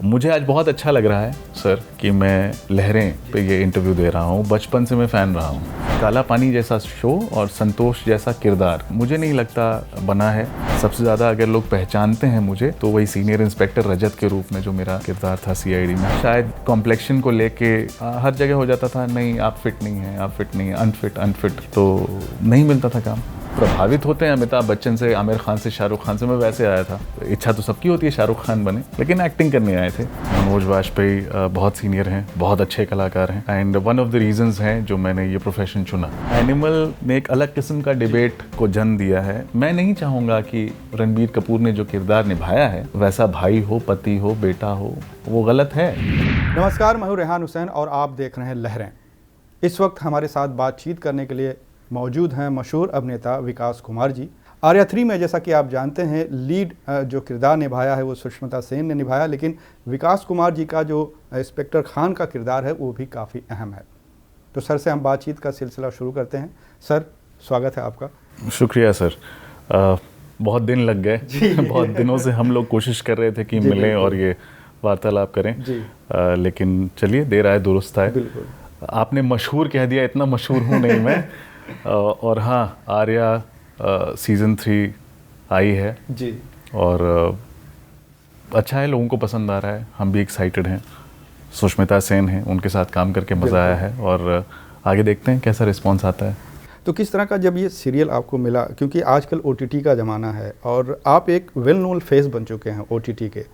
मुझे आज बहुत अच्छा लग रहा है सर कि मैं लहरें पे ये इंटरव्यू दे रहा हूँ। बचपन से मैं फ़ैन रहा हूँ। काला पानी जैसा शो और संतोष जैसा किरदार मुझे नहीं लगता बना है। सबसे ज़्यादा अगर लोग पहचानते हैं मुझे तो वही सीनियर इंस्पेक्टर रजत के रूप में जो मेरा किरदार था सीआईडी में। शायद कॉम्प्लेक्शन को लेके हर जगह हो जाता था, नहीं आप फिट नहीं हैं, आप फिट नहीं हैं, अनफिट, तो नहीं मिलता था काम। प्रभावित होते हैं अमिताभ बच्चन से, आमिर खान से, शाहरुख खान से। मैं वैसे आया था, इच्छा तो सबकी होती है शाहरुख खान बने, लेकिन एक्टिंग करने आए थे। मनोज वाजपेयी बहुत सीनियर हैं, बहुत अच्छे कलाकार हैं and one of the reasons हैं जो मैंने ये प्रोफेशन चुना। एनिमल ने एक अलग किस्म का डिबेट को जन्म दिया है। मैं नहीं चाहूँगा कि रणबीर कपूर ने जो किरदार निभाया है वैसा भाई हो, पति हो, बेटा हो, वो गलत है। नमस्कार, मैं हूं रेहान हुसैन और आप देख रहे हैं लहरें। इस वक्त हमारे साथ बातचीत करने के लिए मौजूद हैं मशहूर अभिनेता विकास कुमार जी। आर्या 3 में जैसा कि आप जानते हैं लीड जो किरदार निभाया है वो सुष्मिता सेन ने निभाया, लेकिन विकास कुमार जी का जो इंस्पेक्टर खान का किरदार है वो भी काफ़ी अहम है। तो सर से हम बातचीत का सिलसिला शुरू करते हैं। सर, स्वागत है आपका। शुक्रिया सर। बहुत दिन लग गए। बहुत दिनों से हम लोग कोशिश कर रहे थे कि मिलें और ये वार्तालाप करें, लेकिन चलिए देर आए दुरुस्त आए। बिल्कुल, आपने मशहूर कह दिया, इतना मशहूर हूँ नहीं मैं। और हाँ, आर्या सीज़न 3 आई है जी, और अच्छा है, लोगों को पसंद आ रहा है, हम भी एक्साइटेड हैं। सुष्मिता सेन हैं, उनके साथ काम करके मज़ा आया है और आगे देखते हैं कैसा रिस्पॉन्स आता है। तो किस तरह का जब ये सीरियल आपको मिला, क्योंकि आजकल OTT का ज़माना है और आप एक वेल नोन फेस बन चुके हैं OTT के,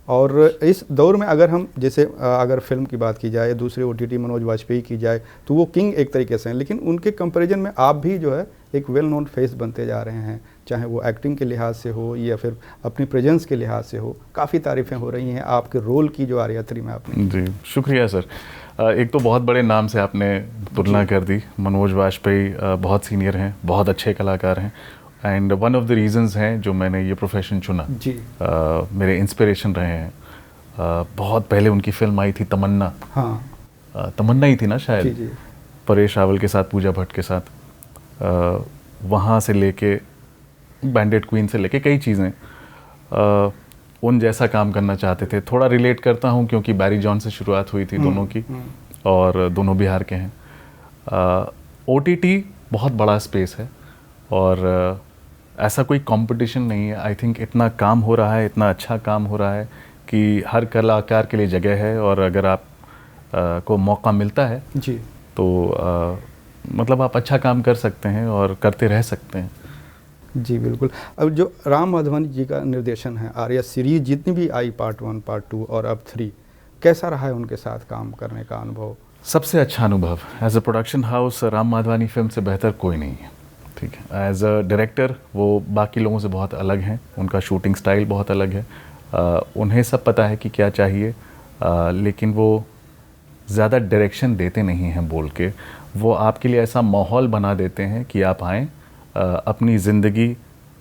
और इस दौर में अगर हम जैसे अगर फिल्म की बात की जाए, दूसरे OTT मनोज वाजपेयी की जाए, तो वो किंग एक तरीके से हैं, लेकिन उनके कंपैरिजन में आप भी जो है एक वेल नोन फेस बनते जा रहे हैं, चाहे वो एक्टिंग के लिहाज से हो या फिर अपनी प्रेजेंस के लिहाज से हो। काफ़ी तारीफ़ें हो रही हैं आपके रोल की जो आर्या 3 में आपने। जी, शुक्रिया सर। एक तो बहुत बड़े नाम से आपने तुलना कर दी। मनोज वाजपेयी बहुत सीनियर हैं, बहुत अच्छे कलाकार हैं and one of the reasons हैं जो मैंने ये प्रोफेशन चुना। जी, मेरे इंस्पिरेशन रहे हैं। बहुत पहले उनकी फिल्म आई थी तमन्ना। हाँ, तमन्ना ही थी ना शायद, जी जी, परेश रावल के साथ, पूजा भट्ट के साथ। वहाँ से लेके बैंडेड क्वीन से लेके कई चीज़ें उन जैसा काम करना चाहते थे। थोड़ा रिलेट करता हूँ क्योंकि बैरी जॉन से शुरुआत हुई थी दोनों की और दोनों बिहार के हैं। OTT बहुत बड़ा स्पेस है और ऐसा कोई कंपटीशन नहीं है। आई थिंक इतना काम हो रहा है, इतना अच्छा काम हो रहा है कि हर कलाकार के लिए जगह है और अगर आप को मौका मिलता है जी, तो मतलब आप अच्छा काम कर सकते हैं और करते रह सकते हैं। जी बिल्कुल। अब जो राम माधवन जी का निर्देशन है, आर्या सीरीज जितनी भी आई, पार्ट 1, पार्ट 2 और अब 3, कैसा रहा है उनके साथ काम करने का अनुभव? सबसे अच्छा अनुभव। As a production house Ram Madhvani film से बेहतर कोई नहीं है, ठीक है। एज अ डायरेक्टर वो बाकी लोगों से बहुत अलग हैं, उनका शूटिंग स्टाइल बहुत अलग है। उन्हें सब पता है कि क्या चाहिए, लेकिन वो ज़्यादा डायरेक्शन देते नहीं हैं बोल के। वो आपके लिए ऐसा माहौल बना देते हैं कि आप आएँ, अपनी ज़िंदगी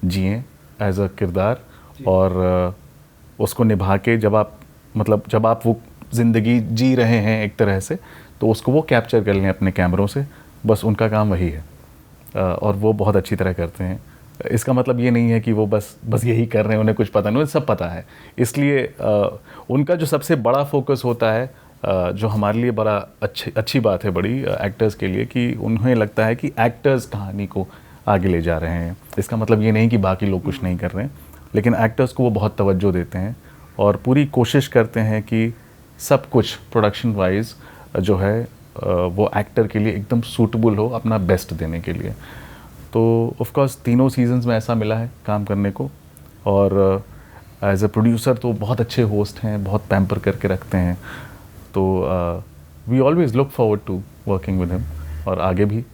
जिएँ एज अ किरदार और उसको निभा के जब आप वो ज़िंदगी जी रहे हैं एक तरह से, तो उसको वो कैप्चर कर लें अपने कैमरों से। बस उनका काम वही है और वो बहुत अच्छी तरह करते हैं। इसका मतलब ये नहीं है कि वो बस यही कर रहे हैं, उन्हें कुछ पता नहीं, उन्हें सब पता है। इसलिए उनका जो सबसे बड़ा फोकस होता है, जो हमारे लिए बड़ा अच्छी बात है बड़ी एक्टर्स के लिए, कि उन्हें लगता है कि एक्टर्स कहानी को आगे ले जा रहे हैं। इसका मतलब ये नहीं कि बाकी लोग कुछ नहीं कर रहे हैं, लेकिन एक्टर्स को वो बहुत तवज्जो देते हैं और पूरी कोशिश करते हैं कि सब कुछ प्रोडक्शन वाइज जो है वो एक्टर के लिए एकदम सूटेबल हो, अपना बेस्ट देने के लिए। तो ऑफ कोर्स तीनों सीजन्स में ऐसा मिला है काम करने को। और एज अ प्रोड्यूसर तो बहुत अच्छे होस्ट हैं, बहुत पैम्पर करके रखते हैं। तो we always look forward to working with him और आगे भी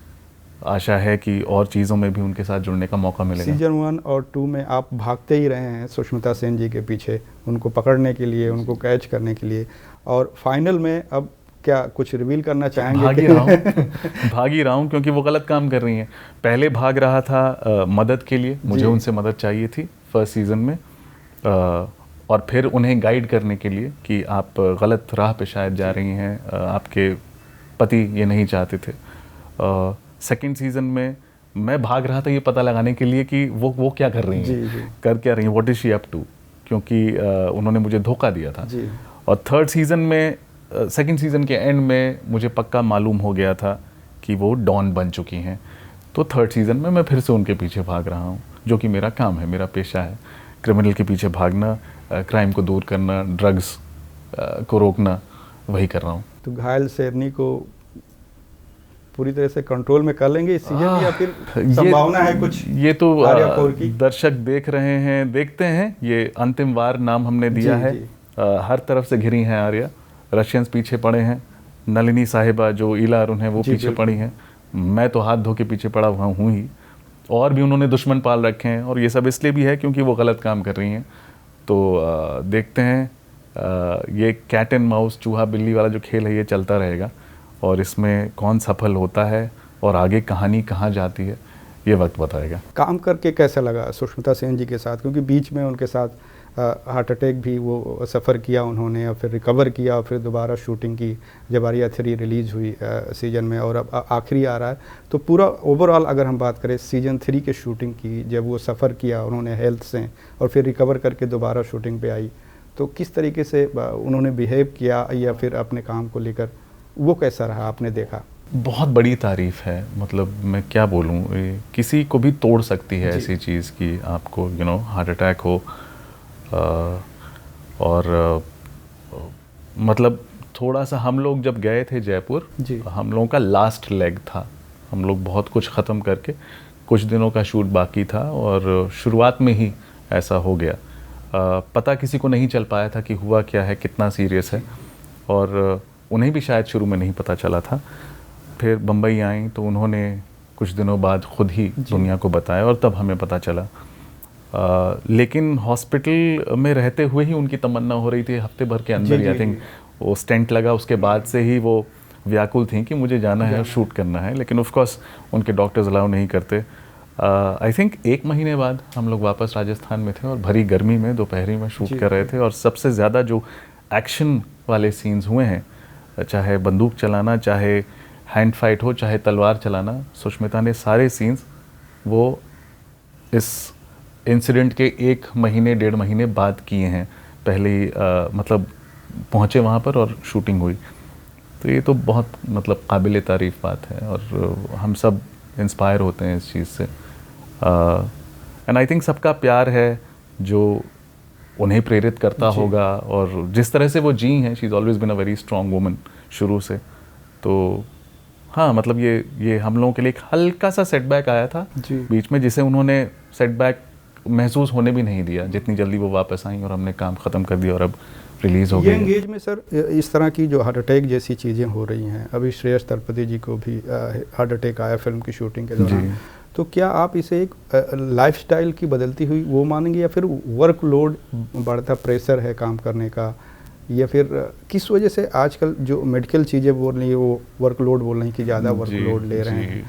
आशा है कि और चीज़ों में भी उनके साथ जुड़ने का मौका मिलेगा। सीजन 1 और 2 में आप भागते ही रहे हैं सुष्मिता सेन जी के पीछे, उनको पकड़ने के लिए, उनको कैच करने के लिए, और फाइनल में अब क्या कुछ रिवील करना चाहेंगे? भाग ही रहा हूँ क्योंकि वो गलत काम कर रही हैं। पहले भाग रहा था मदद के लिए, मुझे उनसे मदद चाहिए थी फर्स्ट सीज़न में, और फिर उन्हें गाइड करने के लिए कि आप गलत राह पे शायद जा रही हैं, आपके पति ये नहीं चाहते थे। सेकंड सीज़न में मैं भाग रहा था ये पता लगाने के लिए कि वो क्या कर रही हैं, कर क्या रही हैं, what is she up to, क्योंकि उन्होंने मुझे धोखा दिया था। और थर्ड सीज़न में, सेकंड सीज़न के एंड में मुझे पक्का मालूम हो गया था कि वो डॉन बन चुकी हैं। तो थर्ड सीज़न में मैं फिर से उनके पीछे भाग रहा हूँ, जो कि मेरा काम है, मेरा पेशा है, क्रिमिनल के पीछे भागना, क्राइम को दूर करना, ड्रग्स को रोकना, वही कर रहा हूँ। तो घायल शेरनी को पूरी तरह से कंट्रोल में कर लेंगे इस सीजन, या फिर संभावना है कुछ? ये तो आर्या कौर की दर्शक देख रहे हैं, देखते हैं। ये अंतिम वार नाम हमने दिया है। हर तरफ से घिरी हैं आर्या, रशियंस पीछे पड़े हैं, नलिनी साहिबा जो ईला अरुण है वो पीछे पड़ी हैं, मैं तो हाथ धो के पीछे पड़ा हुआ हूँ ही, और भी उन्होंने दुश्मन पाल रखे हैं। और ये सब इसलिए भी है क्योंकि वो गलत काम कर रही हैं। तो देखते हैं, ये कैट एंड माउस, चूहा बिल्ली वाला जो खेल है ये चलता रहेगा, और इसमें कौन सफल होता है और आगे कहानी कहाँ जाती है ये वक्त बताएगा। काम करके कैसा लगा सुष्मिता सेन जी के साथ, क्योंकि बीच में उनके साथ हार्ट अटैक भी वो सफ़र किया उन्होंने, और फिर रिकवर किया, और फिर दोबारा शूटिंग की जब आर्या 3 रिलीज़ हुई सीज़न में, और अब आखिरी आ रहा है। तो पूरा ओवरऑल अगर हम बात करें सीज़न 3 के शूटिंग की, जब वो सफ़र किया उन्होंने हेल्थ से, और फिर रिकवर करके दोबारा शूटिंग पे आई, तो किस तरीके से उन्होंने बिहेव किया, या फिर अपने काम को लेकर वो कैसा रहा आपने देखा? बहुत बड़ी तारीफ़ है, मतलब मैं क्या बोलूँ, किसी को भी तोड़ सकती है ऐसी चीज़ कि आपको हार्ट अटैक हो, और मतलब थोड़ा सा हम लोग जब गए थे जयपुर, हम लोगों का लास्ट लेग था, हम लोग बहुत कुछ ख़त्म करके, कुछ दिनों का शूट बाकी था, और शुरुआत में ही ऐसा हो गया। पता किसी को नहीं चल पाया था कि हुआ क्या है, कितना सीरियस है, और उन्हें भी शायद शुरू में नहीं पता चला था। फिर बम्बई आई तो उन्होंने कुछ दिनों बाद खुद ही दुनिया को बताया, और तब हमें पता चला। लेकिन हॉस्पिटल में रहते हुए ही उनकी तमन्ना हो रही थी, हफ्ते भर के अंदर ही आई थिंक वो स्टेंट लगा, उसके बाद से ही वो व्याकुल थी कि मुझे जाना है और शूट करना है। लेकिन ऑफ कोर्स उनके डॉक्टर्स अलाउ नहीं करते। आई थिंक 1 महीने बाद हम लोग वापस राजस्थान में थे, और भरी गर्मी में दोपहरी में शूट कर रहे थे, और सबसे ज़्यादा जो एक्शन वाले सीन्स हुए हैं, चाहे बंदूक चलाना, चाहे हैंड फाइट हो, चाहे तलवार चलाना, सुष्मिता ने सारे सीन्स वो इस इंसिडेंट के 1 महीने 1.5 महीने बाद किए हैं। पहले ही मतलब पहुँचे वहाँ पर और शूटिंग हुई। तो ये तो बहुत मतलब काबिल तारीफ़ बात है, और हम सब इंस्पायर होते हैं इस चीज़ से। एंड आई थिंक सबका प्यार है जो उन्हें प्रेरित करता होगा, और जिस तरह से वो जी हैं, she is always been a very strong woman शुरू से। तो हाँ, मतलब ये हम लोगों के लिए एक हल्का सा सेटबैक आया था बीच में, जिसे उन्होंने सेटबैक महसूस होने भी नहीं दिया। जितनी जल्दी वो वापस आई और हमने काम ख़त्म कर दिया और अब रिलीज़ हो गई। यंग एज में सर इस तरह की जो हार्ट अटैक जैसी चीज़ें हो रही हैं, अभी श्रेयस तलपति जी को भी हार्ट अटैक आया फिल्म की शूटिंग के दौरान, तो क्या आप इसे एक लाइफस्टाइल की बदलती हुई वो मानेंगे, या फिर वर्कलोड बढ़ता प्रेशर है काम करने का, या फिर किस वजह से आजकल जो मेडिकल चीज़ें बोल रही है वो वर्कलोड बोल रही कि ज़्यादा वर्कलोड ले रहे हैं?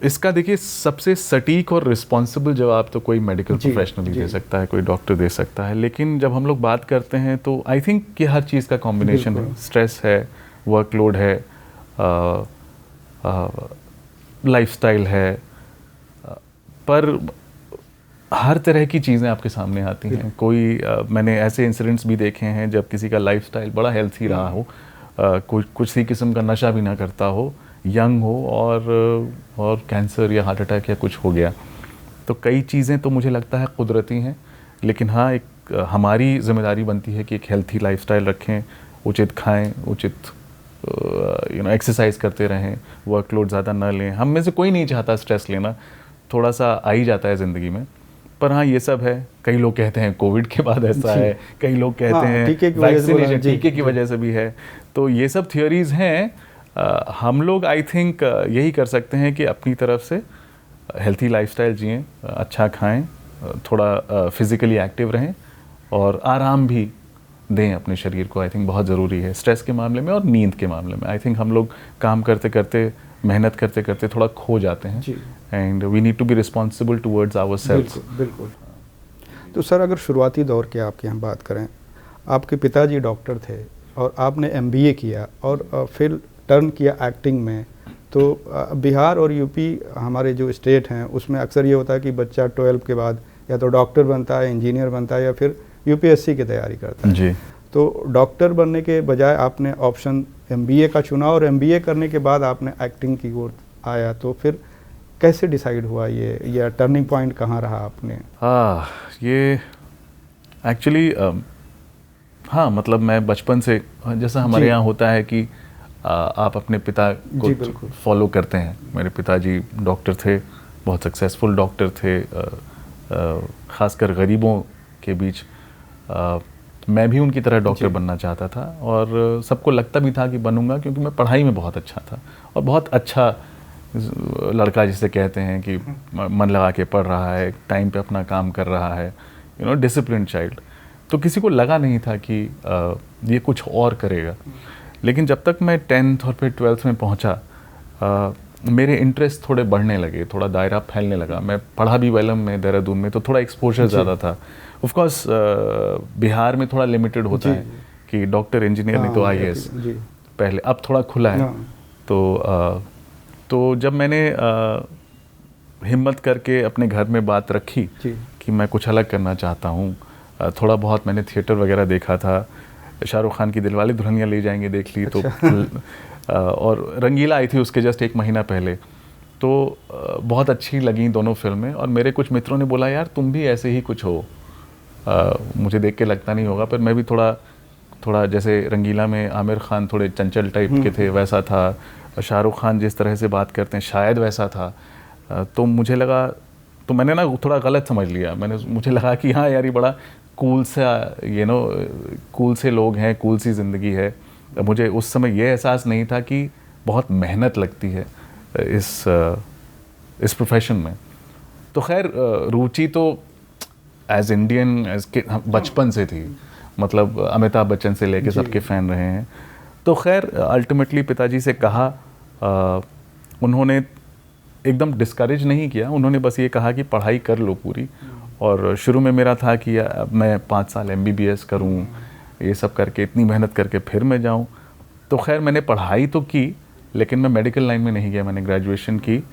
इसका देखिए सबसे सटीक और रिस्पॉन्सिबल जवाब तो कोई मेडिकल प्रोफेशनल ही दे सकता है, कोई डॉक्टर दे सकता है। लेकिन जब हम लोग बात करते हैं तो आई थिंक कि हर चीज़ का कॉम्बिनेशन है। स्ट्रेस है, वर्कलोड है, लाइफस्टाइल है, पर हर तरह की चीज़ें आपके सामने आती हैं। कोई मैंने ऐसे इंसिडेंट्स भी देखे हैं जब किसी का लाइफस्टाइल बड़ा हेल्थी रहा हो, कुछ ही किस्म का नशा भी ना करता हो, यंग हो, और कैंसर या हार्ट अटैक या कुछ हो गया। तो कई चीज़ें तो मुझे लगता है कुदरती हैं, लेकिन हाँ, एक हमारी जिम्मेदारी बनती है कि एक हेल्थी लाइफस्टाइल रखें, उचित खाएं, उचित एक्सरसाइज करते रहें, वर्कलोड ज़्यादा ना लें। हम में से कोई नहीं चाहता स्ट्रेस लेना, थोड़ा सा आ ही जाता है ज़िंदगी में। पर हाँ, ये सब है। कई लोग कहते हैं कोविड के बाद ऐसा है, कई लोग कहते हैं वैक्सीनेशन टीके की वजह से भी है। तो ये सब थियोरीज हैं। हम लोग आई थिंक यही कर सकते हैं कि अपनी तरफ से हेल्थी लाइफस्टाइल जिएं, अच्छा खाएं, थोड़ा फिज़िकली एक्टिव रहें, और आराम भी दें अपने शरीर को। आई थिंक बहुत ज़रूरी है स्ट्रेस के मामले में और नींद के मामले में। आई थिंक हम लोग काम करते करते, मेहनत करते करते थोड़ा खो जाते हैं, and we need to be responsible towards ourselves. बिल्कुल। तो सर, अगर शुरुआती दौर की आपकी हम बात करें, आपके पिताजी डॉक्टर थे और आपने MBA किया और फिर टर्न किया एक्टिंग में, तो बिहार और यूपी हमारे जो स्टेट हैं उसमें अक्सर ये होता है कि बच्चा 12 के बाद या तो डॉक्टर बनता है, इंजीनियर बनता है, या फिर UPSC की तैयारी करता है। जी। तो डॉक्टर बनने के बजाय आपने ऑप्शन एमबीए का चुना और एमबीए करने के बाद आपने एक्टिंग की ओर आया, तो फिर कैसे डिसाइड हुआ ये टर्निंग पॉइंट कहाँ रहा आपने? हाँ, ये एक्चुअली हाँ, मतलब मैं बचपन से, जैसा हमारे यहाँ होता है कि आप अपने पिता को फॉलो करते हैं। मेरे पिताजी डॉक्टर थे, बहुत सक्सेसफुल डॉक्टर थे, ख़ासकर गरीबों के बीच। मैं भी उनकी तरह डॉक्टर बनना चाहता था और सबको लगता भी था कि बनूंगा, क्योंकि मैं पढ़ाई में बहुत अच्छा था और बहुत अच्छा लड़का जिसे कहते हैं कि मन लगा के पढ़ रहा है, टाइम पे अपना काम कर रहा है, डिसिप्लिन चाइल्ड। तो किसी को लगा नहीं था कि ये कुछ और करेगा। लेकिन जब तक मैं 10th और फिर 12th में पहुंचा, मेरे इंटरेस्ट थोड़े बढ़ने लगे, थोड़ा दायरा फैलने लगा। मैं पढ़ा भी वेलम में, देहरादून में, तो थोड़ा एक्सपोजर ज़्यादा था। ऑफ कोर्स बिहार में थोड़ा लिमिटेड होता है कि डॉक्टर, इंजीनियर, नहीं तो आईएएस पहले, अब थोड़ा खुला है। तो जब मैंने हिम्मत करके अपने घर में बात रखी कि मैं कुछ अलग करना चाहता हूँ, थोड़ा बहुत मैंने थिएटर वगैरह देखा था, शाहरुख खान की दिलवाले दुल्हनिया ले जाएंगे देख ली, तो और रंगीला आई थी उसके जस्ट 1 महीना पहले, तो बहुत अच्छी लगी दोनों फिल्में। और मेरे कुछ मित्रों ने बोला, यार तुम भी ऐसे ही कुछ हो, मुझे देख के लगता नहीं होगा, पर मैं भी थोड़ा जैसे रंगीला में आमिर खान थोड़े चंचल टाइप के थे, वैसा था। शाहरुख खान जिस तरह से बात करते हैं शायद वैसा था। तो मुझे लगा, तो मैंने ना थोड़ा गलत समझ लिया। मुझे लगा कि हाँ यार, ये बड़ा कूल सा, कूल से लोग हैं, कूल सी ज़िंदगी है। मुझे उस समय ये एहसास नहीं था कि बहुत मेहनत लगती है इस प्रोफेशन में। तो खैर, रुचि तो एज इंडियन बचपन से थी, मतलब अमिताभ बच्चन से लेके सबके फ़ैन रहे हैं। तो खैर अल्टीमेटली पिताजी से कहा, उन्होंने एकदम डिस्करेज नहीं किया, उन्होंने बस ये कहा कि पढ़ाई कर लो पूरी। और शुरू में मेरा था कि मैं 5 साल MBBS करूं, ये सब करके इतनी मेहनत करके फिर मैं जाऊं। तो खैर मैंने पढ़ाई तो की, लेकिन मैं मेडिकल लाइन में नहीं गया। मैंने ग्रेजुएशन की,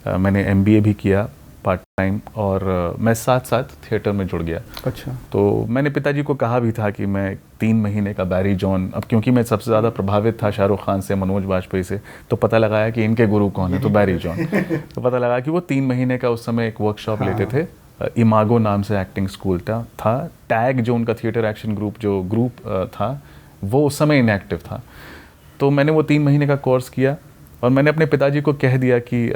मैंने MBA भी किया पार्ट टाइम, और मैं साथ थिएटर में जुड़ गया। अच्छा। तो मैंने पिताजी को कहा भी था कि मैं 3 महीने का बैरी जॉन, अब क्योंकि मैं सबसे ज़्यादा प्रभावित था शाहरुख खान से, मनोज बाजपेयी से, तो पता लगाया कि इनके गुरु कौन है, तो बैरी जॉन। तो पता लगा कि वो 3 महीने का उस समय एक वर्कशॉप लेते थे, इमागो नाम से एक्टिंग स्कूल था। टैग जो उनका थिएटर एक्शन ग्रुप था, वो उस समय इनएक्टिव था। तो मैंने वो 3 महीने का कोर्स किया और मैंने अपने पिताजी को कह दिया कि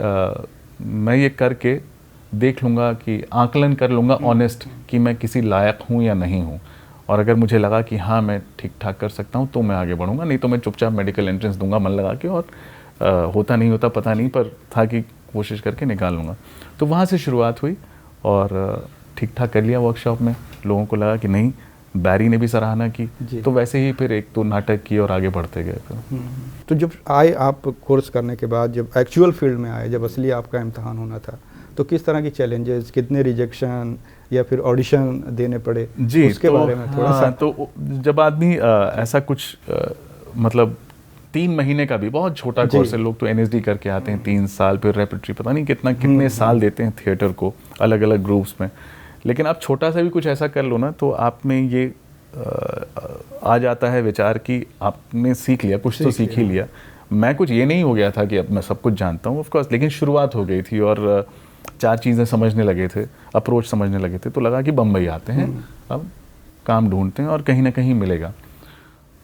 मैं ये करके देख लूँगा, कि आकलन कर लूँगा ऑनेस्ट, कि मैं किसी लायक हूँ या नहीं हूँ। और अगर मुझे लगा कि हाँ मैं ठीक ठाक कर सकता हूँ तो मैं आगे बढ़ूँगा, नहीं तो मैं चुपचाप मेडिकल एंट्रेंस दूंगा मन लगा के, और होता नहीं होता पता नहीं, पर था कि कोशिश करके निकाल लूँगा। तो वहाँ से शुरुआत हुई और ठीक ठाक कर लिया वर्कशॉप में। लोगों को लगा कि नहीं, बैरी ने भी सराहना की, तो वैसे ही फिर 1-2 नाटक किए और आगे बढ़ते गए फिर। तो जब आए आप कोर्स करने के बाद, जब एक्चुअल फील्ड में आए, जब असली आपका इम्तहान होना था, तो किस तरह की चैलेंजेस, कितने रिजेक्शन या फिर ऑडिशन देने पड़े जी, उसके बारे में थोड़ा सा। तो जब आदमी ऐसा कुछ मतलब 3 महीने का भी बहुत छोटा कोर्स है, लोग तो NSD करके आते हैं 3 साल, फिर रेपर्टरी पता नहीं कितने साल देते हैं थिएटर को अलग अलग ग्रुप्स में। लेकिन आप छोटा सा भी कुछ ऐसा कर लो ना, तो आप में ये आ जाता है विचार कि आपने सीख लिया, कुछ तो सीख ही लिया। मैं कुछ ये नहीं हो गया था कि अब मैं सब कुछ जानता हूँ, ऑफ कोर्स, लेकिन शुरुआत हो गई थी और 4 चीज़ें समझने लगे थे, अप्रोच समझने लगे थे। तो लगा कि बम्बई आते हैं, अब काम ढूंढते हैं और कहीं ना कहीं मिलेगा।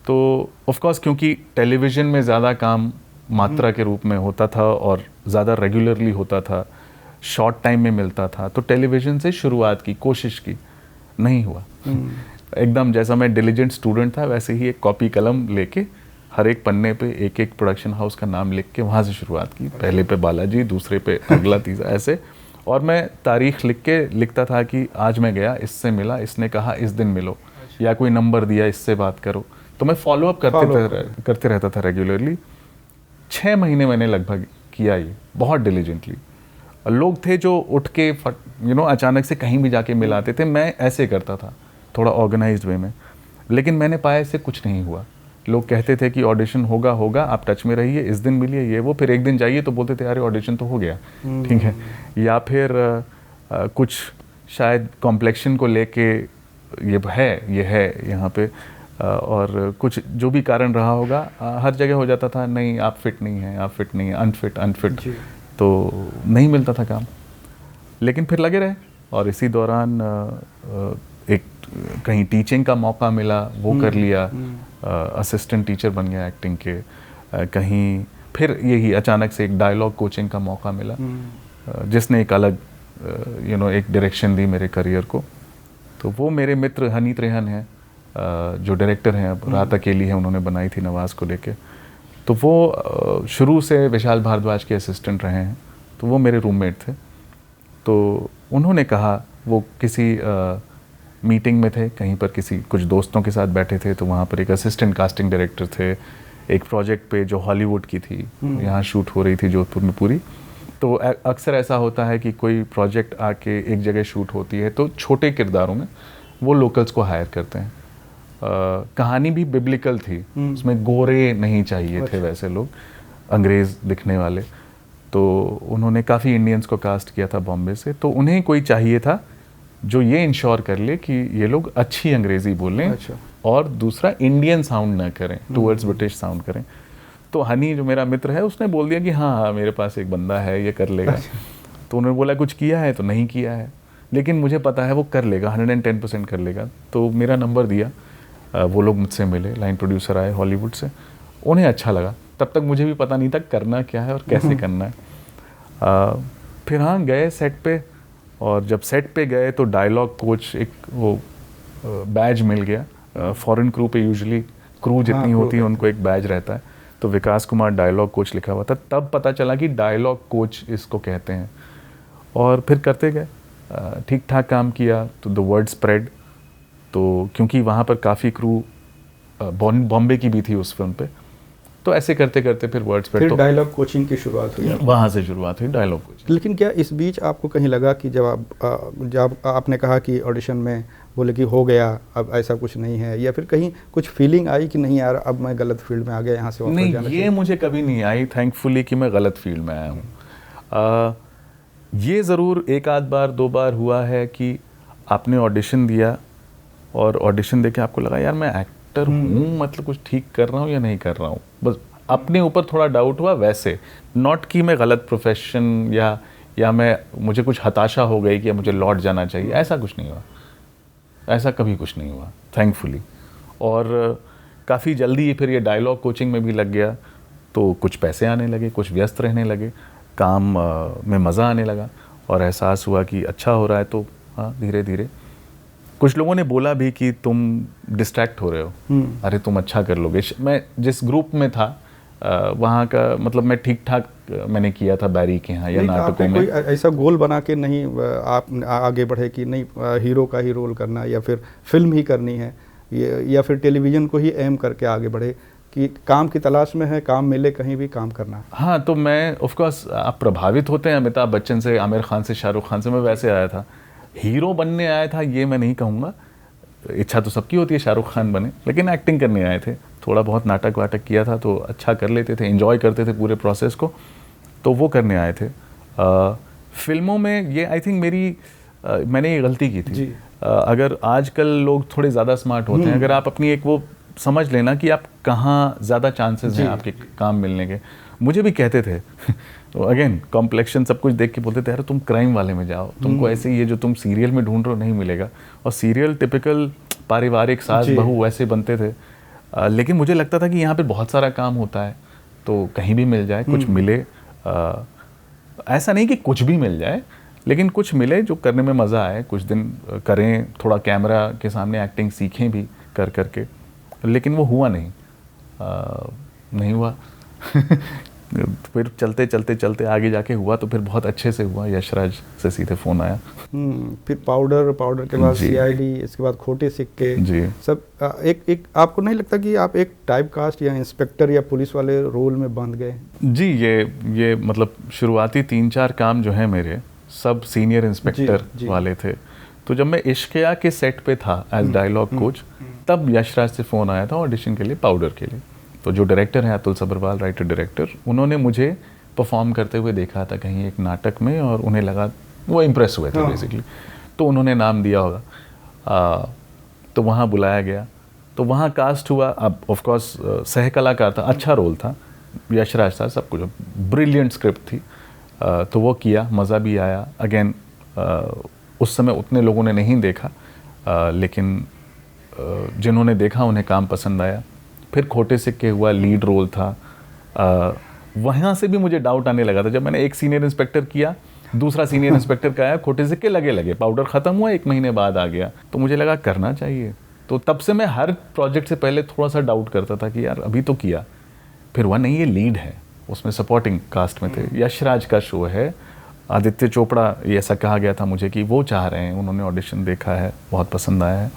तो ऑफ कोर्स क्योंकि टेलीविज़न में ज़्यादा काम मात्रा के रूप में होता था और ज़्यादा रेगुलरली होता था, शॉर्ट टाइम में मिलता था, तो टेलीविज़न से शुरुआत की, कोशिश की, नहीं हुआ। एकदम जैसा मैं डिलिजेंट स्टूडेंट था, वैसे ही एक कॉपी कलम लेके हर एक पन्ने पे एक प्रोडक्शन हाउस का नाम लिख के वहाँ से शुरुआत की। पहले पे बालाजी, दूसरे पे अगला, तीसरा, ऐसे। और मैं तारीख लिखता था कि आज मैं गया, इससे मिला, इसने कहा इस दिन मिलो, या कोई नंबर दिया, इससे बात करो। तो मैं फॉलो अप करते रहता था रेगुलरली। 6 महीने मैंने लगभग किया ये, बहुत डिलीजेंटली। लोग थे जो उठ के अचानक से कहीं भी जाके मिलाते थे, मैं ऐसे करता था थोड़ा ऑर्गेनाइज्ड वे में। लेकिन मैंने पाया इससे कुछ नहीं हुआ। लोग कहते थे कि ऑडिशन होगा, आप टच में रहिए, इस दिन मिलिए, ये वो। फिर एक दिन जाइए तो बोलते थे अरे ऑडिशन तो हो गया, ठीक है। या फिर कुछ शायद कॉम्प्लेक्शन को लेके ये है यहाँ पे, और कुछ जो भी कारण रहा होगा हर जगह हो जाता था, नहीं आप फिट नहीं हैं, आप फिट नहीं हैं, अनफिट, तो नहीं मिलता था काम। लेकिन फिर लगे रहे और इसी दौरान एक कहीं टीचिंग का मौका मिला, वो कर लिया, असिस्टेंट टीचर बन गया एक्टिंग के। कहीं फिर यही अचानक से एक डायलॉग कोचिंग का मौका मिला, जिसने एक अलग एक डायरेक्शन दी मेरे करियर को। तो वो मेरे मित्र हनीत रेहन हैं, जो डायरेक्टर हैं, अब रात अकेली है उन्होंने बनाई थी नवाज़ को लेके। तो वो शुरू से विशाल भारद्वाज के असिस्टेंट रहे हैं, तो वो मेरे रूममेट थे। तो उन्होंने कहा, वो किसी मीटिंग में थे कहीं पर, कुछ दोस्तों के साथ बैठे थे, तो वहाँ पर एक असिस्टेंट कास्टिंग डायरेक्टर थे एक प्रोजेक्ट पे जो हॉलीवुड की थी, यहाँ शूट हो रही थी जोधपुर में पूरी। तो अक्सर ऐसा होता है कि कोई प्रोजेक्ट आके एक जगह शूट होती है तो छोटे किरदारों में वो लोकल्स को हायर करते हैं। कहानी भी बिब्लिकल थी, उसमें गोरे नहीं चाहिए थे वैसे लोग, अंग्रेज़ दिखने वाले। तो उन्होंने काफ़ी इंडियंस को कास्ट किया था बॉम्बे से, तो उन्हें कोई चाहिए था जो ये इंश्योर कर ले कि ये लोग अच्छी अंग्रेज़ी बोलें, और दूसरा इंडियन साउंड ना करें, टूवर्ड्स ब्रिटिश साउंड करें। तो हनी जो मेरा मित्र है उसने बोल दिया कि हाँ मेरे पास एक बंदा है, ये कर लेगा। तो उन्होंने बोला कुछ किया है, तो नहीं किया है, लेकिन मुझे पता है वो कर लेगा, 110% कर लेगा। तो मेरा नंबर दिया, वो लोग मुझसे मिले, लाइन प्रोड्यूसर आए हॉलीवुड से, उन्हें अच्छा लगा। तब तक मुझे भी पता नहीं था करना क्या है और कैसे करना है। फिर हाँ गए सेट पे, और जब सेट पे गए तो डायलॉग कोच एक वो बैज मिल गया। फॉरेन क्रू पे यूजुअली क्रू जितनी होती है उनको एक बैज रहता है, तो विकास कुमार डायलॉग कोच लिखा हुआ था। तब पता चला कि डायलॉग कोच इसको कहते हैं, और फिर करते गए, ठीक ठाक काम किया तो द वर्ड स्प्रेड। तो क्योंकि वहाँ पर काफ़ी क्रू बॉम्बे की भी थी उस फिल्म पे, तो ऐसे करते करते फिर वर्ड स्प्रेड, फिर डायलॉग कोचिंग की शुरुआत हुई, वहाँ से शुरुआत हुई डायलॉग कोचिंग। लेकिन क्या इस बीच आपको कहीं लगा कि जब आपने कहा कि ऑडिशन में बोले कि हो गया, अब ऐसा कुछ नहीं है, या फिर कहीं कुछ फीलिंग आई कि नहीं यार अब मैं गलत फील्ड में आ गया, यहाँ से वापस जाना चाहिए? ये मुझे कभी नहीं आई थैंकफुली कि मैं गलत फील्ड में आया हूँ। ये ज़रूर एक आध बार दो बार हुआ है कि आपने ऑडिशन दिया और ऑडिशन देके आपको लगा यार मैं एक्टर हूँ, मतलब कुछ ठीक कर रहा हूँ या नहीं कर रहा हूँ, बस अपने ऊपर थोड़ा डाउट हुआ वैसे, नॉट कि मैं गलत प्रोफेशन या मुझे कुछ हताशा हो गई कि मुझे लौट जाना चाहिए, ऐसा कुछ नहीं हुआ, ऐसा कभी कुछ नहीं हुआ थैंकफुली। और काफ़ी जल्दी फिर ये डायलॉग कोचिंग में भी लग गया, तो कुछ पैसे आने लगे, कुछ व्यस्त रहने लगे, काम में मज़ा आने लगा, और एहसास हुआ कि अच्छा हो रहा है। तो हाँ धीरे धीरे कुछ लोगों ने बोला भी कि तुम डिस्ट्रैक्ट हो रहे हो, अरे तुम अच्छा कर लोगे। मैं जिस ग्रुप में था वहाँ का मतलब मैं ठीक ठाक मैंने किया था बैरी के यहाँ या नाटकों में। कोई ऐसा गोल बना के नहीं आप आगे बढ़े कि नहीं हीरो का ही रोल करना या फिर फिल्म ही करनी है, या फिर टेलीविज़न को ही एम करके आगे बढ़े कि काम की तलाश में है, काम मिले कहीं भी काम करना? हाँ, तो मैं ऑफ कोर्स आप प्रभावित होते हैं अमिताभ बच्चन से, आमिर खान से, शाहरुख खान से, मैं वैसे आया था। हीरो बनने आया था ये मैं नहीं कहूँगा, इच्छा तो सबकी होती है शाहरुख खान बने, लेकिन एक्टिंग करने आए थे, थोड़ा बहुत नाटक वाटक किया था तो अच्छा कर लेते थे, एंजॉय करते थे पूरे प्रोसेस को, तो वो करने आए थे। फिल्मों में ये आई थिंक मैंने ये गलती की थी। अगर आजकल लोग थोड़े ज़्यादा स्मार्ट होते हैं, अगर आप अपनी एक वो समझ लेना कि आप कहाँ ज़्यादा चांसेस हैं आपके काम मिलने के। मुझे भी कहते थे तो अगेन कॉम्प्लेक्शन सब कुछ देख के बोलते थे यार तुम क्राइम वाले में जाओ, तुमको ऐसे ये जो तुम सीरियल में ढूंढ रहे हो नहीं मिलेगा। और सीरियल टिपिकल पारिवारिक सास बहू वैसे बनते थे, लेकिन मुझे लगता था कि यहाँ पे बहुत सारा काम होता है तो कहीं भी मिल जाए, कुछ मिले। ऐसा नहीं कि कुछ भी मिल जाए, लेकिन कुछ मिले जो करने में मज़ा आए, कुछ दिन करें, थोड़ा कैमरा के सामने एक्टिंग सीखें भी कर करके, लेकिन वो हुआ नहीं हुआ। फिर चलते चलते चलते आगे जाके हुआ, तो फिर बहुत अच्छे से हुआ। यशराज से सीधे फ़ोन आया। फिर पाउडर के बाद CID, इसके बाद खोटे सिक्के जी सब। एक आपको नहीं लगता कि आप एक टाइप कास्ट या इंस्पेक्टर या पुलिस वाले रोल में बंध गए? जी, ये मतलब शुरुआती 3-4 काम जो हैं मेरे सब सीनियर इंस्पेक्टर वाले थे। तो जब मैं इश्किया के सेट पे था एज डायलॉग कोच, तब यशराज से फ़ोन आया था ऑडिशन के लिए, पाउडर के लिए। तो जो डायरेक्टर हैं अतुल सबरवाल, राइटर डायरेक्टर, उन्होंने मुझे परफॉर्म करते हुए देखा था कहीं एक नाटक में, और उन्हें लगा, वो इम्प्रेस हुए थे बेसिकली, तो उन्होंने नाम दिया होगा। तो वहाँ बुलाया गया, तो वहाँ कास्ट हुआ। अब ऑफ कोर्स सह कलाकार था, अच्छा रोल था, यशराज था, सब कुछ ब्रिलियंट स्क्रिप्ट थी। तो वो किया, मज़ा भी आया। अगेन उस समय उतने लोगों ने नहीं देखा, लेकिन जिन्होंने देखा उन्हें काम पसंद आया। फिर खोटे सिक्के हुआ, लीड रोल था। वहाँ से भी मुझे डाउट आने लगा था जब मैंने एक सीनियर इंस्पेक्टर किया, दूसरा सीनियर इंस्पेक्टर का आया, खोटे सिक्के लगे, पाउडर ख़त्म हुआ, 1 महीने बाद आ गया। तो मुझे लगा करना चाहिए। तो तब से मैं हर प्रोजेक्ट से पहले थोड़ा सा डाउट करता था कि यार अभी तो किया, फिर हुआ नहीं, ये लीड है, उसमें सपोर्टिंग कास्ट में थे। यशराज का शो है, आदित्य चोपड़ा, ये ऐसा कहा गया था मुझे कि वो चाह रहे हैं, उन्होंने ऑडिशन देखा है, बहुत पसंद आया है,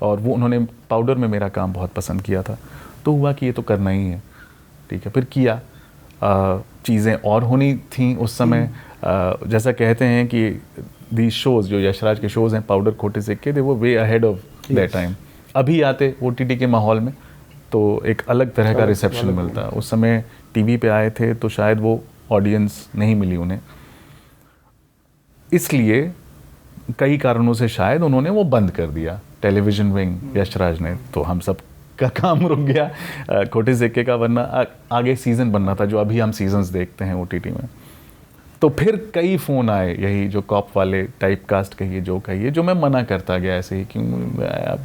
और वो उन्होंने पाउडर में मेरा काम बहुत पसंद किया था। तो हुआ कि ये तो करना ही है, ठीक है। फिर किया। चीज़ें और होनी थी उस समय। जैसा कहते हैं कि दी शोज़ जो यशराज के शोज़ हैं, पाउडर, खोटे सिक्के, थे वो way ahead of that time. अभी आते OTT के माहौल में तो एक अलग तरह का रिसेप्शन मिलता। उस समय टीवी पे आए थे तो शायद वो ऑडियंस नहीं मिली उन्हें, इसलिए कई कारणों से शायद उन्होंने वो बंद कर दिया, टेलीविज़न विंग यशराज ने। तो हम सब का काम रुक गया खोटे सिक्के का, वरना आगे सीज़न बनना था, जो अभी हम सीजन्स देखते हैं OTT में। तो फिर कई फ़ोन आए, यही जो कॉप वाले, टाइप कास्ट कहिए, जो कहिए, जो मैं मना करता गया ऐसे ही, कि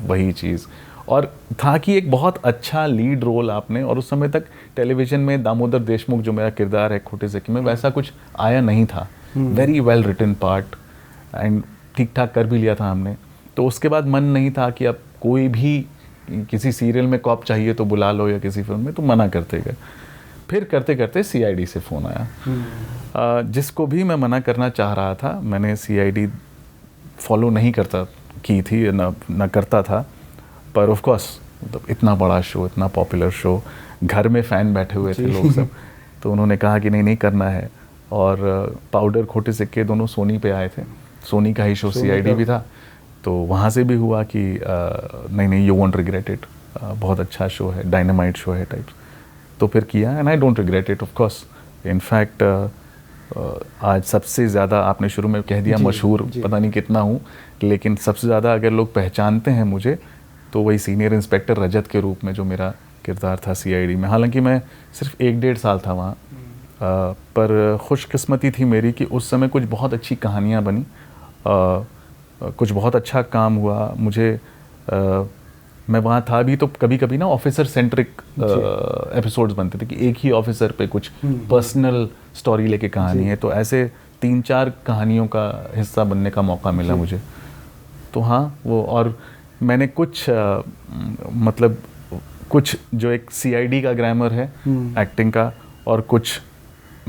वही चीज़। और था कि एक बहुत अच्छा लीड रोल आपने, और उस समय तक टेलीविज़न में दामोदर देशमुख जो मेरा किरदार है खोटे सिक्के में, वैसा कुछ आया नहीं था। Very well written part, and ठीक ठाक कर भी लिया था हमने। तो उसके बाद मन नहीं था कि अब कोई भी किसी सीरियल में कॉप चाहिए तो बुला लो, या किसी फिल्म में, तो मना करते गए। फिर करते करते CID से फ़ोन आया, जिसको भी मैं मना करना चाह रहा था। मैंने CID फॉलो नहीं की थी, ना करता था, पर ऑफ कोर्स मतलब इतना बड़ा शो, इतना पॉपुलर शो, घर में फ़ैन बैठे हुए थे लोग सब, तो उन्होंने कहा कि नहीं करना है। और पाउडर, खोटे सिक्के दोनों सोनी पे आए थे, सोनी का ही शो CID भी था। तो वहाँ से भी हुआ कि नहीं, यू वोंट रिग्रेट इट, बहुत अच्छा शो है, डायनामाइट शो है टाइप्स। तो फिर किया, and I don't regret it of course. In fact आज सबसे ज़्यादा, आपने शुरू में कह दिया मशहूर, पता नहीं कितना हूँ, लेकिन सबसे ज़्यादा अगर लोग पहचानते हैं मुझे तो वही सीनियर इंस्पेक्टर रजत के रूप में जो मेरा किरदार था CID में। हालांकि मैं सिर्फ 1-1.5 साल था वहाँ, पर खुशकिस्मती थी मेरी कि उस समय कुछ बहुत अच्छी कहानियाँ बनी, कुछ बहुत अच्छा काम हुआ मुझे। मैं वहाँ था भी तो कभी कभी ना ऑफिसर सेंट्रिक एपिसोड्स बनते थे कि एक ही ऑफिसर पे कुछ पर्सनल स्टोरी लेके कहानी है, तो ऐसे 3-4 कहानियों का हिस्सा बनने का मौका मिला मुझे। तो हाँ, वो, और मैंने कुछ मतलब कुछ जो एक CID का ग्रामर है एक्टिंग का, और कुछ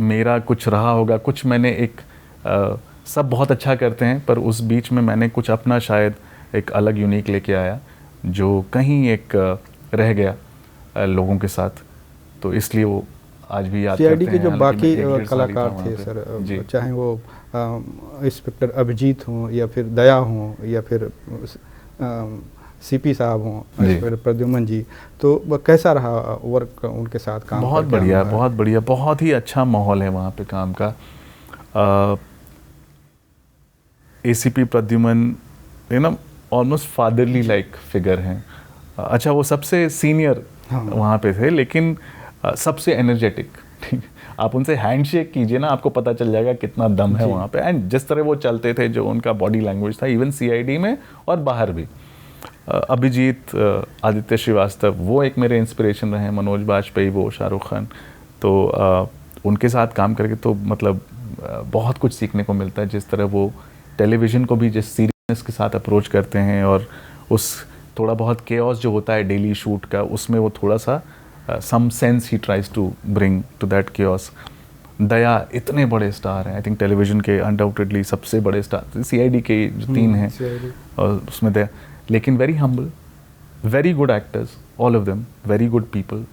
मेरा कुछ रहा होगा, कुछ मैंने एक सब बहुत अच्छा करते हैं, पर उस बीच में मैंने कुछ अपना शायद एक अलग यूनिक लेके आया, जो कहीं एक रह गया लोगों के साथ। तो इसलिए वो आज भी याद करते हैं। CID के जो बाकी कलाकार थे सर, चाहे वो इंस्पेक्टर अभिजीत हों, या फिर दया हों, या फिर CP साहब हों, इंस्पेक्टर प्रद्युमन जी, तो कैसा रहा वर्क उनके साथ काम? बहुत बढ़िया, बहुत बढ़िया, बहुत ही अच्छा माहौल है वहाँ पे काम का। ACP Pradyuman almost fatherly like figure हैं। अच्छा, वो सबसे सीनियर वहाँ पे थे, लेकिन सबसे एनर्जेटिक। ठीक, आप उनसे हैंडशेक कीजिए ना, आपको पता चल जाएगा कितना दम है वहाँ पे। एंड जिस तरह वो चलते थे, जो उनका बॉडी लैंग्वेज था, इवन CID में और बाहर भी। अभिजीत, आदित्य श्रीवास्तव, वो एक मेरे इंस्पिरेशन रहे हैं, मनोज बाजपेयी, वो शाहरुख खान। तो उनके साथ काम करके तो मतलब बहुत कुछ सीखने को मिलता है, जिस तरह वो टेलीविज़न को भी जिस सीरियसनेस के साथ अप्रोच करते हैं, और उस थोड़ा बहुत केओस जो होता है डेली शूट का, उसमें वो थोड़ा सा सम सेंस ही tries to bring to that chaos. Daya, इतने बड़े स्टार हैं, आई थिंक टेलीविज़न के अनडाउटेडली सबसे बड़े स्टार CID के जो 3 हैं, और उसमें दया, लेकिन very humble, very good actors, all of them very good people,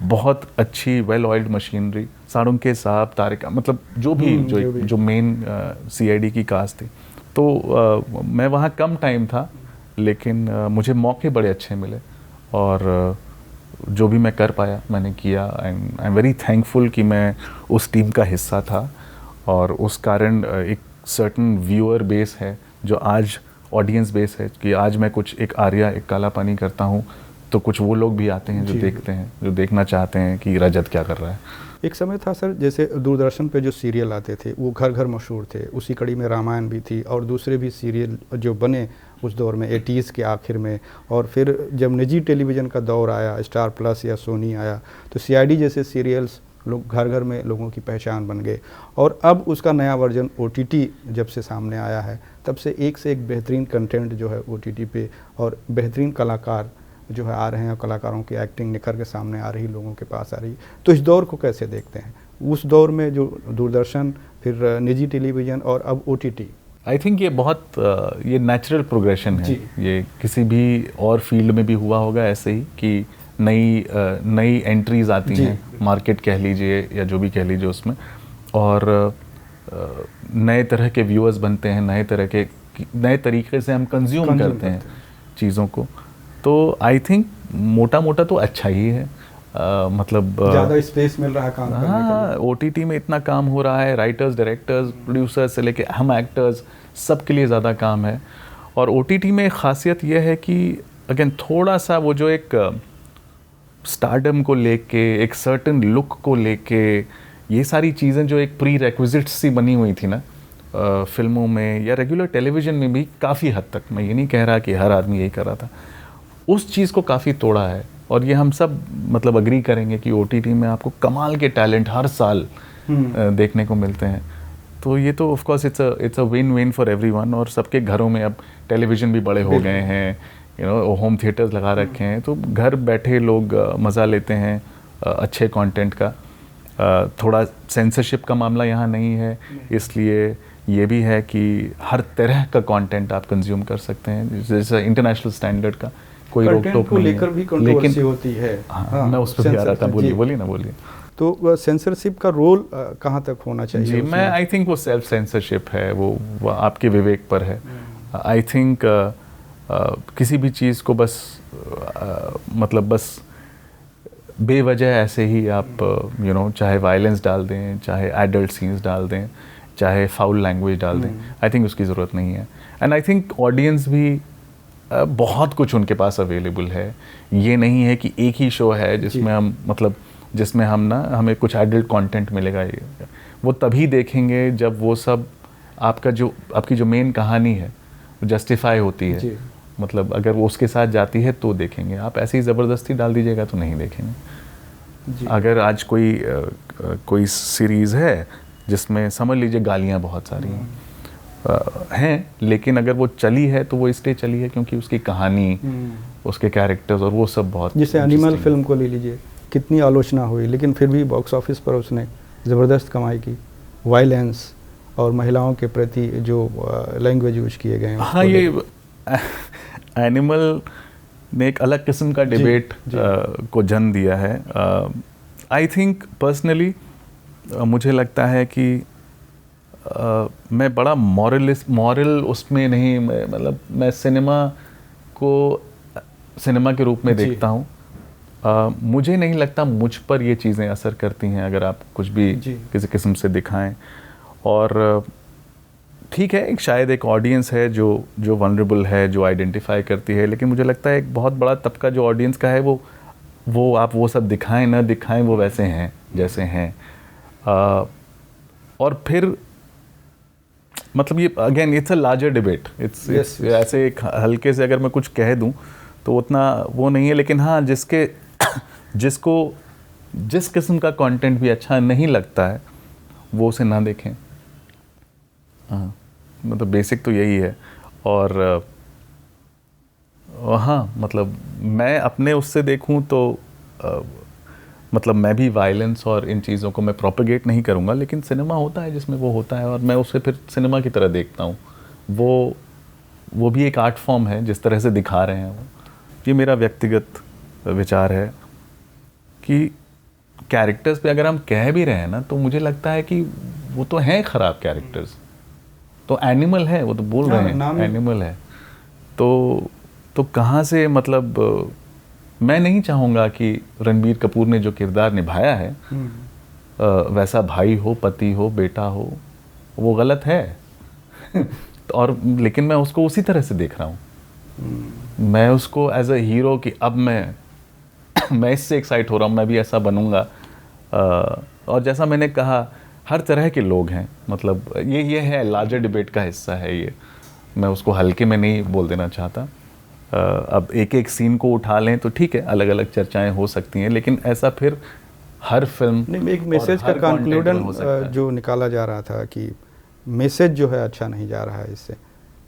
बहुत अच्छी वेल ऑयल्ड मशीनरी। सारुंके साहब, तारिका, मतलब जो भी जो मेन CID की कास्ट थी। तो मैं वहाँ कम टाइम था, लेकिन मुझे मौके बड़े अच्छे मिले, और जो भी मैं कर पाया मैंने किया। आई एम वेरी थैंकफुल कि मैं उस टीम का हिस्सा था, और उस कारण एक सर्टन व्यूअर बेस है, जो आज ऑडियंस बेस है, कि आज मैं कुछ एक आर्या, एक काला पानी करता हूँ, तो कुछ वो लोग भी आते हैं जो देखते हैं, जो देखना चाहते हैं कि रजत क्या कर रहा है। एक समय था सर, जैसे दूरदर्शन पे जो सीरियल आते थे वो घर घर मशहूर थे, उसी कड़ी में रामायण भी थी और दूसरे भी सीरियल जो बने उस दौर में 80s के आखिर में। और फिर जब निजी टेलीविज़न का दौर आया, स्टार प्लस या सोनी आया, तो CID जैसे सीरियल्स लोग घर घर में लोगों की पहचान बन गए। और अब उसका नया वर्जन OTT जब से सामने आया है, तब से एक बेहतरीन कंटेंट जो है OTT पे, और बेहतरीन कलाकार जो है आ रहे हैं, कलाकारों की एक्टिंग निखर के सामने आ रही, लोगों के पास आ रही। तो इस दौर को कैसे देखते हैं, उस दौर में जो दूरदर्शन, फिर निजी टेलीविज़न और अब OTT? आई थिंक ये बहुत ये नेचुरल प्रोग्रेशन है। ये किसी भी और फील्ड में भी हुआ होगा ऐसे ही कि नई एंट्रीज आती हैं, मार्केट कह लीजिए या जो भी कह लीजिए उसमें, और नए तरह के व्यूअर्स बनते हैं, नए तरीके से हम कंज्यूम करते हैं चीज़ों को। तो आई थिंक मोटा मोटा तो अच्छा ही है, मतलब ज़्यादा स्पेस मिल रहा है काम करने के लिए। OTT में इतना काम हो रहा है, राइटर्स, डायरेक्टर्स, प्रोड्यूसर्स से लेके हम एक्टर्स, सब के लिए ज़्यादा काम है। और OTT में खासियत यह है कि अगेन थोड़ा सा वो जो एक स्टारडम को लेके, एक सर्टेन लुक को लेके, ये सारी चीज़ें जो एक प्री रेक्विजिट्स सी बनी हुई थी ना फिल्मों में या रेगुलर टेलीविज़न में भी काफ़ी हद तक, मैं ये नहीं कह रहा कि हर आदमी यही कर रहा था, उस चीज़ को काफ़ी तोड़ा है। और ये हम सब मतलब अग्री करेंगे कि OTT में आपको कमाल के टैलेंट हर साल देखने को मिलते हैं। तो ये तो of course it's a win win for everyone. और सबके घरों में अब टेलीविज़न भी बड़े हो गए हैं, होम थिएटर्स लगा रखे हैं, तो घर बैठे लोग मज़ा लेते हैं अच्छे कंटेंट का। थोड़ा सेंसरशिप का मामला यहाँ नहीं है, इसलिए ये भी है कि हर तरह का कंटेंट आप कंज्यूम कर सकते हैं, जैसे इंटरनेशनल स्टैंडर्ड का कोई रोक टोक नहीं लेकर भी कंट्रोवर्सी होती है। हाँ, मैं उस पर भी आ रहा था, बोलिए ना। तो सेंसरशिप का रोल कहाँ तक होना चाहिए? जी, मैं आई थिंक वो सेल्फ सेंसरशिप है, वो आपके विवेक पर है। आई थिंक किसी भी चीज़ को बस मतलब बस बेवजह ऐसे ही आप चाहे वायलेंस डाल दें, चाहे एडल्ट सीन्स डाल दें, चाहे फाउल लैंग्वेज डाल दें, आई थिंक उसकी ज़रूरत नहीं है। एंड आई थिंक ऑडियंस भी बहुत कुछ उनके पास अवेलेबल है। ये नहीं है कि एक ही शो है जिसमें हम जिसमें हमें कुछ एडल्ट कंटेंट मिलेगा। वो तभी देखेंगे जब वो सब आपकी जो मेन कहानी है वो जस्टिफाई होती है। मतलब अगर वो उसके साथ जाती है तो देखेंगे, आप ऐसे ही ज़बरदस्ती डाल दीजिएगा तो नहीं देखेंगे। अगर आज कोई सीरीज़ है जिसमें समझ लीजिए गालियाँ बहुत सारी हैं, लेकिन अगर वो चली है तो वो इसलिए चली है क्योंकि उसकी कहानी, उसके कैरेक्टर्स और वो सब बहुत, जैसे एनिमल फिल्म को ले लीजिए, कितनी आलोचना हुई लेकिन फिर भी बॉक्स ऑफिस पर उसने ज़बरदस्त कमाई की। वायलेंस और महिलाओं के प्रति जो लैंग्वेज यूज किए गए हैं, हाँ, ये एनिमल ने एक अलग किस्म का डिबेट को जन्म दिया है। आई थिंक पर्सनली मुझे लगता है कि मैं बड़ा मॉरल उसमें नहीं, मतलब मैं सिनेमा के रूप में देखता हूँ। मुझे नहीं लगता मुझ पर ये चीज़ें असर करती हैं अगर आप कुछ भी किसी किस्म से दिखाएं। और ठीक है, शायद एक ऑडियंस है जो वनरेबल है, जो आइडेंटिफाई करती है, लेकिन मुझे लगता है एक बहुत बड़ा तबका जो ऑडियंस का है वो आप वो सब दिखाएं ना दिखाएं, वो वैसे हैं जैसे हैं। और फिर मतलब ये again it's a larger debate. It's ऐसे एक हल्के से अगर मैं कुछ कह दूं तो उतना वो नहीं है, लेकिन हाँ, जिसको जिस किस्म का कंटेंट भी अच्छा नहीं लगता है वो उसे ना देखें। हाँ, मतलब बेसिक तो यही है। और हाँ, मतलब मैं अपने उससे देखूं तो मतलब मैं भी वायलेंस और इन चीज़ों को मैं प्रोपेगेट नहीं करूँगा, लेकिन सिनेमा होता है जिसमें वो होता है और मैं उसे फिर सिनेमा की तरह देखता हूँ। वो भी एक आर्ट फॉर्म है जिस तरह से दिखा रहे हैं वो। ये मेरा व्यक्तिगत विचार है कि कैरेक्टर्स पे अगर हम कह भी रहे हैं ना, तो मुझे लगता है कि वो तो हैं ख़राब कैरेक्टर्स, तो एनिमल है, वो तो बोल रहे हैं एनिमल है, तो कहाँ से, मतलब मैं नहीं चाहूँगा कि रणबीर कपूर ने जो किरदार निभाया है वैसा भाई हो, पति हो, बेटा हो, वो गलत है और लेकिन मैं उसको उसी तरह से देख रहा हूँ। मैं उसको एज अ हीरो कि अब मैं इससे एक्साइट हो रहा हूँ, मैं भी ऐसा बनूंगा। और जैसा मैंने कहा, हर तरह के लोग हैं, मतलब ये है लार्जर डिबेट का हिस्सा है ये, मैं उसको हल्के में नहीं बोल देना चाहता। अब एक एक सीन को उठा लें तो ठीक है, अलग अलग चर्चाएं हो सकती हैं, लेकिन ऐसा फिर हर फिल्म नहीं, एक मैसेज का कंक्लूजन जो निकाला जा रहा था कि मैसेज जो है अच्छा नहीं जा रहा है इससे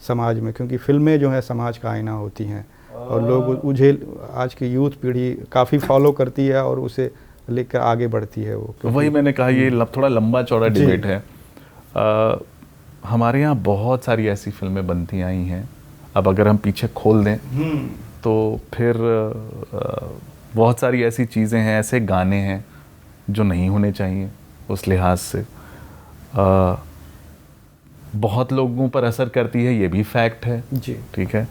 समाज में, क्योंकि फिल्में जो है समाज का आईना होती हैं और लोग उसे आज की यूथ पीढ़ी काफ़ी फॉलो करती है और उसे लेकर आगे बढ़ती है वो। वही मैंने कहा, ये थोड़ा लंबा चौड़ा डिबेट है। हमारे यहाँ बहुत सारी ऐसी फिल्में बनती आई हैं, अब अगर हम पीछे खोल दें तो फिर बहुत सारी ऐसी चीज़ें हैं, ऐसे गाने हैं जो नहीं होने चाहिए उस लिहाज से। बहुत लोगों पर असर करती है, ये भी फैक्ट है जी, ठीक है।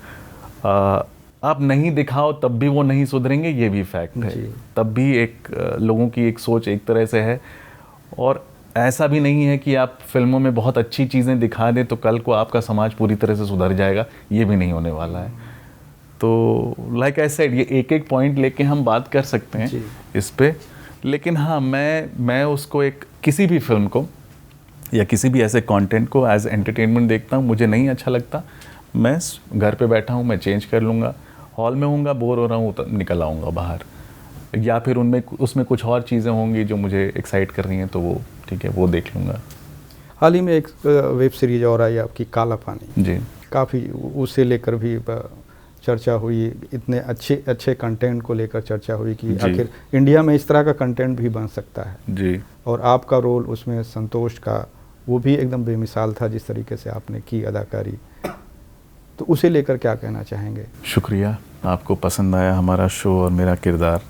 आप नहीं दिखाओ तब भी वो नहीं सुधरेंगे, ये भी फैक्ट है। तब भी एक लोगों की एक सोच एक तरह से है, और ऐसा भी नहीं है कि आप फिल्मों में बहुत अच्छी चीज़ें दिखा दें तो कल को आपका समाज पूरी तरह से सुधर जाएगा, ये भी नहीं होने वाला है। तो लाइक आई सेड, ये एक एक पॉइंट लेके हम बात कर सकते हैं इस पे, लेकिन हाँ, मैं उसको एक किसी भी फिल्म को या किसी भी ऐसे कंटेंट को एज एंटरटेनमेंट देखता हूँ। मुझे नहीं अच्छा लगता, मैं घर पे बैठा हूँ, मैं चेंज कर लूँगा। हॉल में होऊंगा, बोर हो रहा हूँ तो निकल आऊँगा बाहर, या फिर उसमें कुछ और चीज़ें होंगी जो मुझे एक्साइट कर रही हैं तो वो ठीक है, वो देख लूँगा। हाल ही में एक वेब सीरीज और आई आपकी काला पानी जी, काफ़ी उसे लेकर भी चर्चा हुई, इतने अच्छे कंटेंट को लेकर चर्चा हुई कि आखिर इंडिया में इस तरह का कंटेंट भी बन सकता है जी। और आपका रोल उसमें संतोष का वो भी एकदम बेमिसाल था, जिस तरीके से आपने की अदाकारी, तो उसे लेकर क्या कहना चाहेंगे? शुक्रिया, आपको पसंद आया हमारा शो और मेरा किरदार।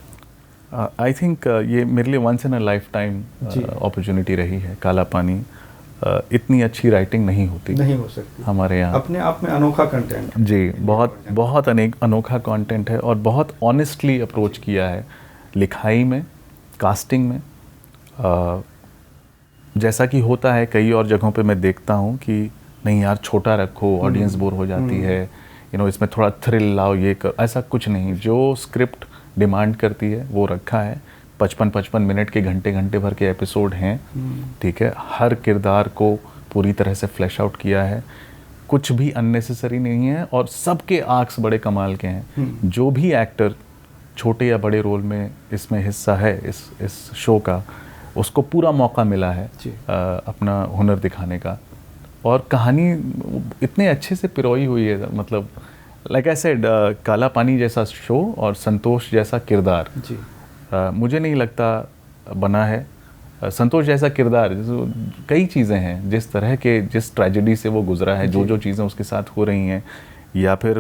आई थिंक ये मेरे लिए once in a lifetime opportunity रही है। काला पानी इतनी अच्छी राइटिंग नहीं हो सकती हमारे यहाँ। अपने आप में अनोखा कंटेंट जी, बहुत अनोखा कंटेंट है और बहुत ऑनेस्टली अप्रोच किया है लिखाई में, कास्टिंग में। जैसा कि होता है कई और जगहों पे मैं देखता हूँ कि नहीं यार, छोटा रखो, ऑडियंस बोर हो जाती है, इसमें थोड़ा थ्रिल लाओ, ये कर, ऐसा कुछ नहीं। जो स्क्रिप्ट डिमांड करती है वो रखा है। 55 मिनट के घंटे भर के एपिसोड हैं, ठीक है। हर किरदार को पूरी तरह से फ्लैश आउट किया है, कुछ भी अननेसेसरी नहीं है, और सबके आर्क्स बड़े कमाल के हैं। जो भी एक्टर छोटे या बड़े रोल में इसमें हिस्सा है इस शो का, उसको पूरा मौका मिला है अपना हुनर दिखाने का। और कहानी इतने अच्छे से पिरोई हुई है, मतलब लाइक आई सेड, काला पानी जैसा शो और संतोष जैसा किरदार मुझे नहीं लगता बना है। संतोष जैसा किरदार, कई चीज़ें हैं, जिस ट्रेजेडी से वो गुजरा है, जो चीज़ें उसके साथ हो रही हैं, या फिर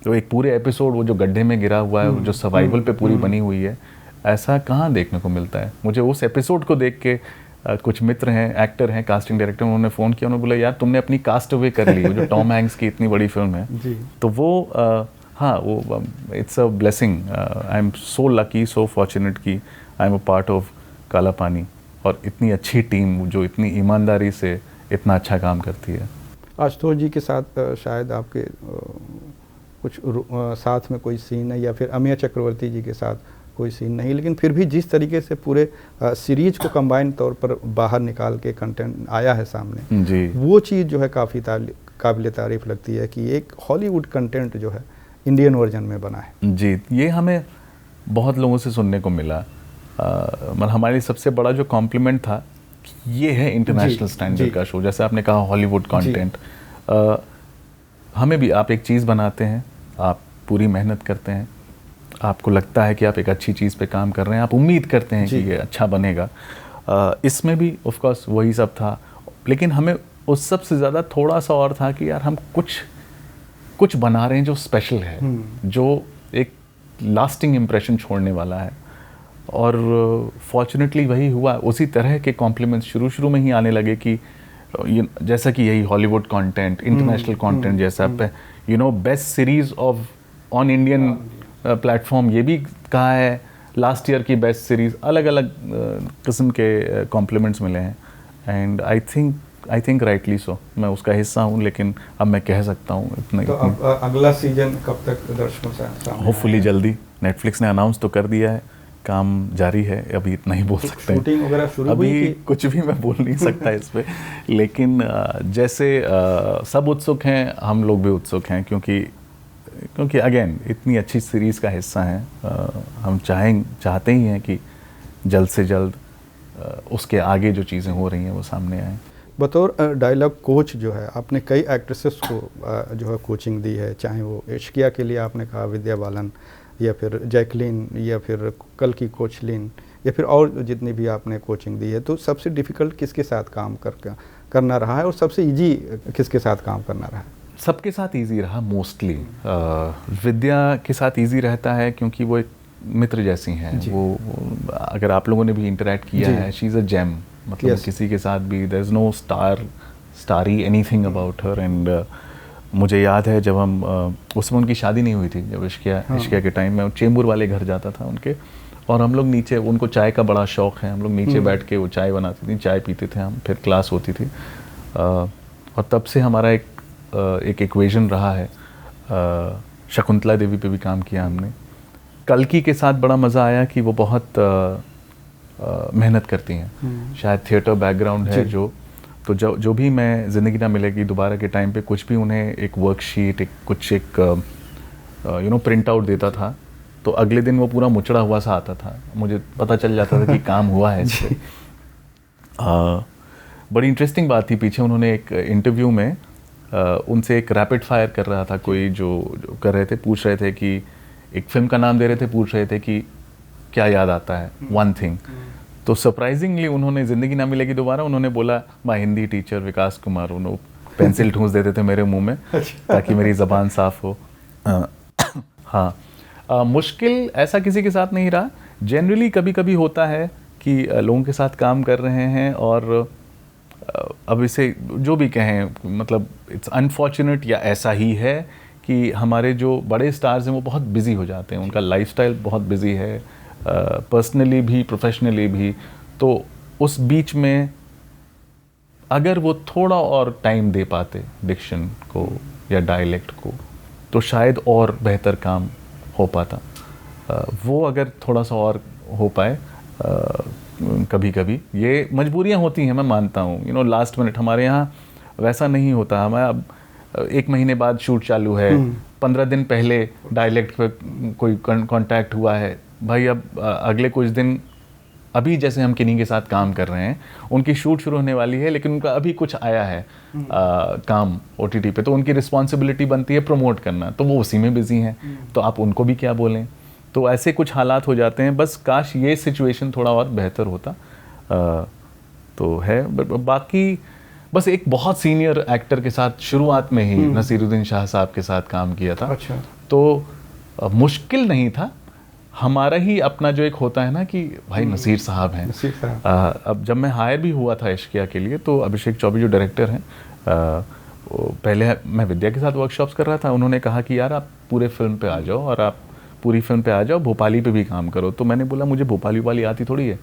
वो एक पूरे एपिसोड वो जो गड्ढे में गिरा हुआ है, जो सर्वाइवल पे पूरी बनी हुई है, ऐसा कहाँ देखने को मिलता है। मुझे उस एपिसोड को देख के कुछ मित्र हैं, एक्टर हैं, कास्टिंग डायरेक्टर, उन्होंने फ़ोन किया, उन्होंने बोला यार तुमने अपनी कास्ट अवे कर ली, जो टॉम हैंक्स की इतनी बड़ी फिल्म है। तो वो हाँ, वो it's a blessing. I am so lucky, so fortunate कि I am a part of Kaala Paani, और इतनी अच्छी टीम जो इतनी ईमानदारी से इतना अच्छा काम करती है। आशुतोष जी के साथ शायद आपके कुछ साथ में कोई सीन है, या फिर अमिया चक्रवर्ती जी के साथ कोई सीन नहीं, लेकिन फिर भी जिस तरीके से पूरे सीरीज को कंबाइंड तौर पर बाहर निकाल के कंटेंट आया है सामने जी, वो चीज़ जो है काफ़ी काबिल तारीफ़ लगती है कि एक हॉलीवुड कंटेंट जो है इंडियन वर्जन में बना है। जी, ये हमें बहुत लोगों से सुनने को मिला। मतलब हमारे लिए सबसे बड़ा जो कॉम्प्लीमेंट था, ये है इंटरनेशनल स्टैंडर्ड का शो, जैसे आपने कहा हॉलीवुड कंटेंट। हमें भी, आप एक चीज़ बनाते हैं, आप पूरी मेहनत करते हैं, आपको लगता है कि आप एक अच्छी चीज़ पे काम कर रहे हैं, आप उम्मीद करते हैं कि ये अच्छा बनेगा। इसमें भी ऑफ कोर्स वही सब था, लेकिन हमें उस सब से ज़्यादा थोड़ा सा और था कि यार हम कुछ बना रहे हैं जो स्पेशल है, जो एक लास्टिंग इम्प्रेशन छोड़ने वाला है। और फॉर्चुनेटली वही हुआ। उसी तरह के कॉम्प्लीमेंट्स शुरू में ही आने लगे कि जैसा कि यही हॉलीवुड कंटेंट, इंटरनेशनल कंटेंट, जैसा best series of on Indian platform, ये भी कहा है। लास्ट ईयर की बेस्ट सीरीज, अलग अलग किस्म के कॉम्प्लीमेंट्स मिले हैं। And I think I think rightly so, मैं उसका हिस्सा हूँ, लेकिन अब मैं कह सकता हूँ इतना। तो अब अगला सीजन कब तक दर्शकों से सामने होपफुली आएगा? जल्दी। नेटफ्लिक्स ने अनाउंस तो कर दिया है, काम जारी है, अभी इतना ही बोल सकते हैं। शूटिंग वगैरह शुरू अभी हुई कि कुछ भी मैं बोल नहीं सकता इस पे, लेकिन जैसे सब उत्सुक हैं, हम लोग भी उत्सुक हैं, क्योंकि अगेन इतनी अच्छी सीरीज़ का हिस्सा हैं। हम चाहते ही हैं कि जल्द से जल्द उसके आगे जो चीज़ें हो रही हैं वो सामने आएँ। बतौर डायलॉग कोच जो है, आपने कई एक्ट्रेसेस को जो है कोचिंग दी है, चाहे वो इश्किया के लिए आपने कहा विद्या बालन, या फिर जैकलीन, या फिर कल की कोचलिन, या फिर और जितनी भी आपने कोचिंग दी है, तो सबसे डिफ़िकल्ट किसके साथ काम करना रहा है और सबसे इजी किसके साथ काम करना रहा है? सबके साथ इजी रहा मोस्टली। विद्या के साथ इजी रहता है क्योंकि वो एक मित्र जैसी हैं। वो अगर आप लोगों ने भी इंटरेक्ट किया है, शी इज़ अ जेम, मतलब किसी के साथ भी there is no story anything about her. And मुझे याद है जब हम उसमें उनकी शादी नहीं हुई थी, जब इश्किया के टाइम में चेंबूर वाले घर जाता था उनके, और हम लोग नीचे, उनको चाय का बड़ा शौक़ है, हम लोग नीचे बैठ के वो चाय बनाती थी, चाय पीते थे हम, फिर क्लास होती थी। और तब से हमारा एक इक्वेशन रहा है। शकुंतला देवी पे भी काम किया हमने। कल्कि के साथ बड़ा मज़ा आया कि वो बहुत मेहनत करती हैं, शायद थिएटर बैकग्राउंड है तो जो भी मैं ज़िंदगी ना मिलेगी दोबारा के टाइम पे कुछ भी उन्हें एक वर्कशीट, एक प्रिंट आउट देता था, तो अगले दिन वो पूरा मुचड़ा हुआ सा आता था, मुझे पता चल जाता था कि काम हुआ है इससे। बड़ी इंटरेस्टिंग बात थी, पीछे उन्होंने एक इंटरव्यू में उनसे एक रैपिड फायर कर रहा था कोई, जो कर रहे थे, पूछ रहे थे कि एक फिल्म का नाम दे रहे थे, पूछ रहे थे कि क्या याद आता है, वन थिंग। तो सरप्राइजिंगली उन्होंने ज़िंदगी ना मिलेगी दोबारा, उन्होंने बोला माय हिंदी टीचर विकास कुमार। उन्होंने पेंसिल ठूंस देते थे मेरे मुंह में ताकि मेरी ज़बान साफ़ हो। हाँ, मुश्किल ऐसा किसी के साथ नहीं रहा। जनरली कभी कभी होता है कि लोगों के साथ काम कर रहे हैं और अब इसे जो भी कहें, मतलब इट्स अनफॉर्चुनेट या ऐसा ही है कि हमारे जो बड़े स्टार्स हैं वो बहुत बिज़ी हो जाते हैं, उनका लाइफस्टाइल बहुत बिज़ी है, पर्सनली भी प्रोफेशनली भी। तो उस बीच में अगर वो थोड़ा और टाइम दे पाते डिक्शन को या डायलेक्ट को, तो शायद और बेहतर काम हो पाता। वो अगर थोड़ा सा और हो पाए, कभी कभी ये मजबूरियां होती हैं, मैं मानता हूँ। लास्ट मिनट हमारे यहाँ वैसा नहीं होता। हमारा अब 1 महीने बाद शूट चालू है, 15 दिन पहले डायलेक्ट पे कोई कांटेक्ट हुआ है भाई, अब अगले कुछ दिन, अभी जैसे हम किन्हीं के साथ काम कर रहे हैं, उनकी शूट शुरू होने वाली है, लेकिन उनका अभी कुछ आया है काम OTT पे, तो उनकी रिस्पॉन्सिबिलिटी बनती है प्रमोट करना, तो वो उसी में बिजी हैं, तो आप उनको भी क्या बोलें। तो ऐसे कुछ हालात हो जाते हैं। बस काश ये सिचुएशन थोड़ा और बेहतर होता। तो है, बाकी बस एक बहुत सीनियर एक्टर के साथ शुरुआत में ही नसीरुद्दीन शाह साहब के साथ काम किया था। अच्छा। तो मुश्किल नहीं था, हमारा ही अपना जो एक होता है ना कि भाई नसीर साहब हैं। अब जब मैं हायर भी हुआ था इश्किया के लिए, तो अभिषेक चौबे जो डायरेक्टर हैं, पहले मैं विद्या के साथ वर्कशॉप्स कर रहा था, उन्होंने कहा कि यार आप पूरे फिल्म पे आ जाओ और आप पूरी फिल्म पे आ जाओ, भोपाली पे भी काम करो। तो मैंने बोला मुझे भोपाली वाली आती थोड़ी है।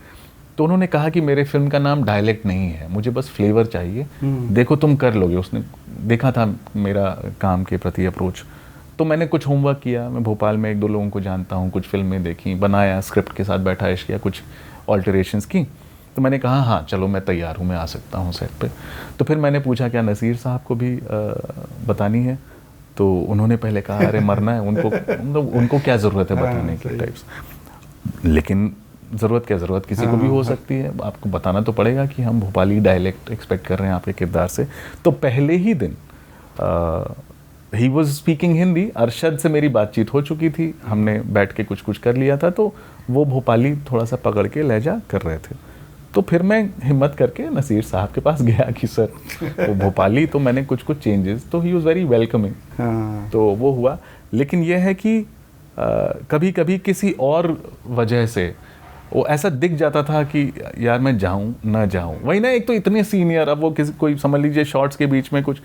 तो उन्होंने कहा कि मेरे फिल्म का नाम डायलेक्ट नहीं है, मुझे बस फ्लेवर चाहिए, देखो तुम कर लोगे। उसने देखा था मेरा काम के प्रति अप्रोच, तो मैंने कुछ होमवर्क किया। मैं भोपाल में 1-2 लोगों को जानता हूँ, कुछ फिल्में देखी, बनाया, स्क्रिप्ट के साथ बैठा किया, कुछ ऑल्टरेशंस की। तो मैंने कहा हाँ चलो मैं तैयार हूँ, मैं आ सकता हूँ सेट पे। तो फिर मैंने पूछा क्या नसीर साहब को भी बतानी है? तो उन्होंने पहले कहा अरे मरना है उनको क्या ज़रूरत है बताने की टाइप्स। लेकिन ज़रूरत क्या ज़रूरत किसी को भी हो सकती है, आपको बताना तो पड़ेगा कि हम भोपाली डायलेक्ट एक्सपेक्ट कर रहे हैं आपके किरदार से। तो पहले ही दिन he was speaking Hindi, Arshad से मेरी बातचीत हो चुकी थी, हमने बैठ के कुछ कर लिया था, तो वो भोपाली थोड़ा सा पकड़ के लहजा कर रहे थे। तो फिर मैं हिम्मत करके नसीर साहब के पास गया कि सर वो भोपाली, तो मैंने कुछ चेंजेस, तो ही वॉज वेरी वेलकमिंग। तो वो हुआ। लेकिन यह है कि कभी कभी किसी और वजह से वो ऐसा दिख जाता था कि यार मैं जाऊं ना जाऊं, वही ना, एक तो इतने सीनियर, अब वो कोई समझ लीजिए शॉर्ट्स के बीच में कुछ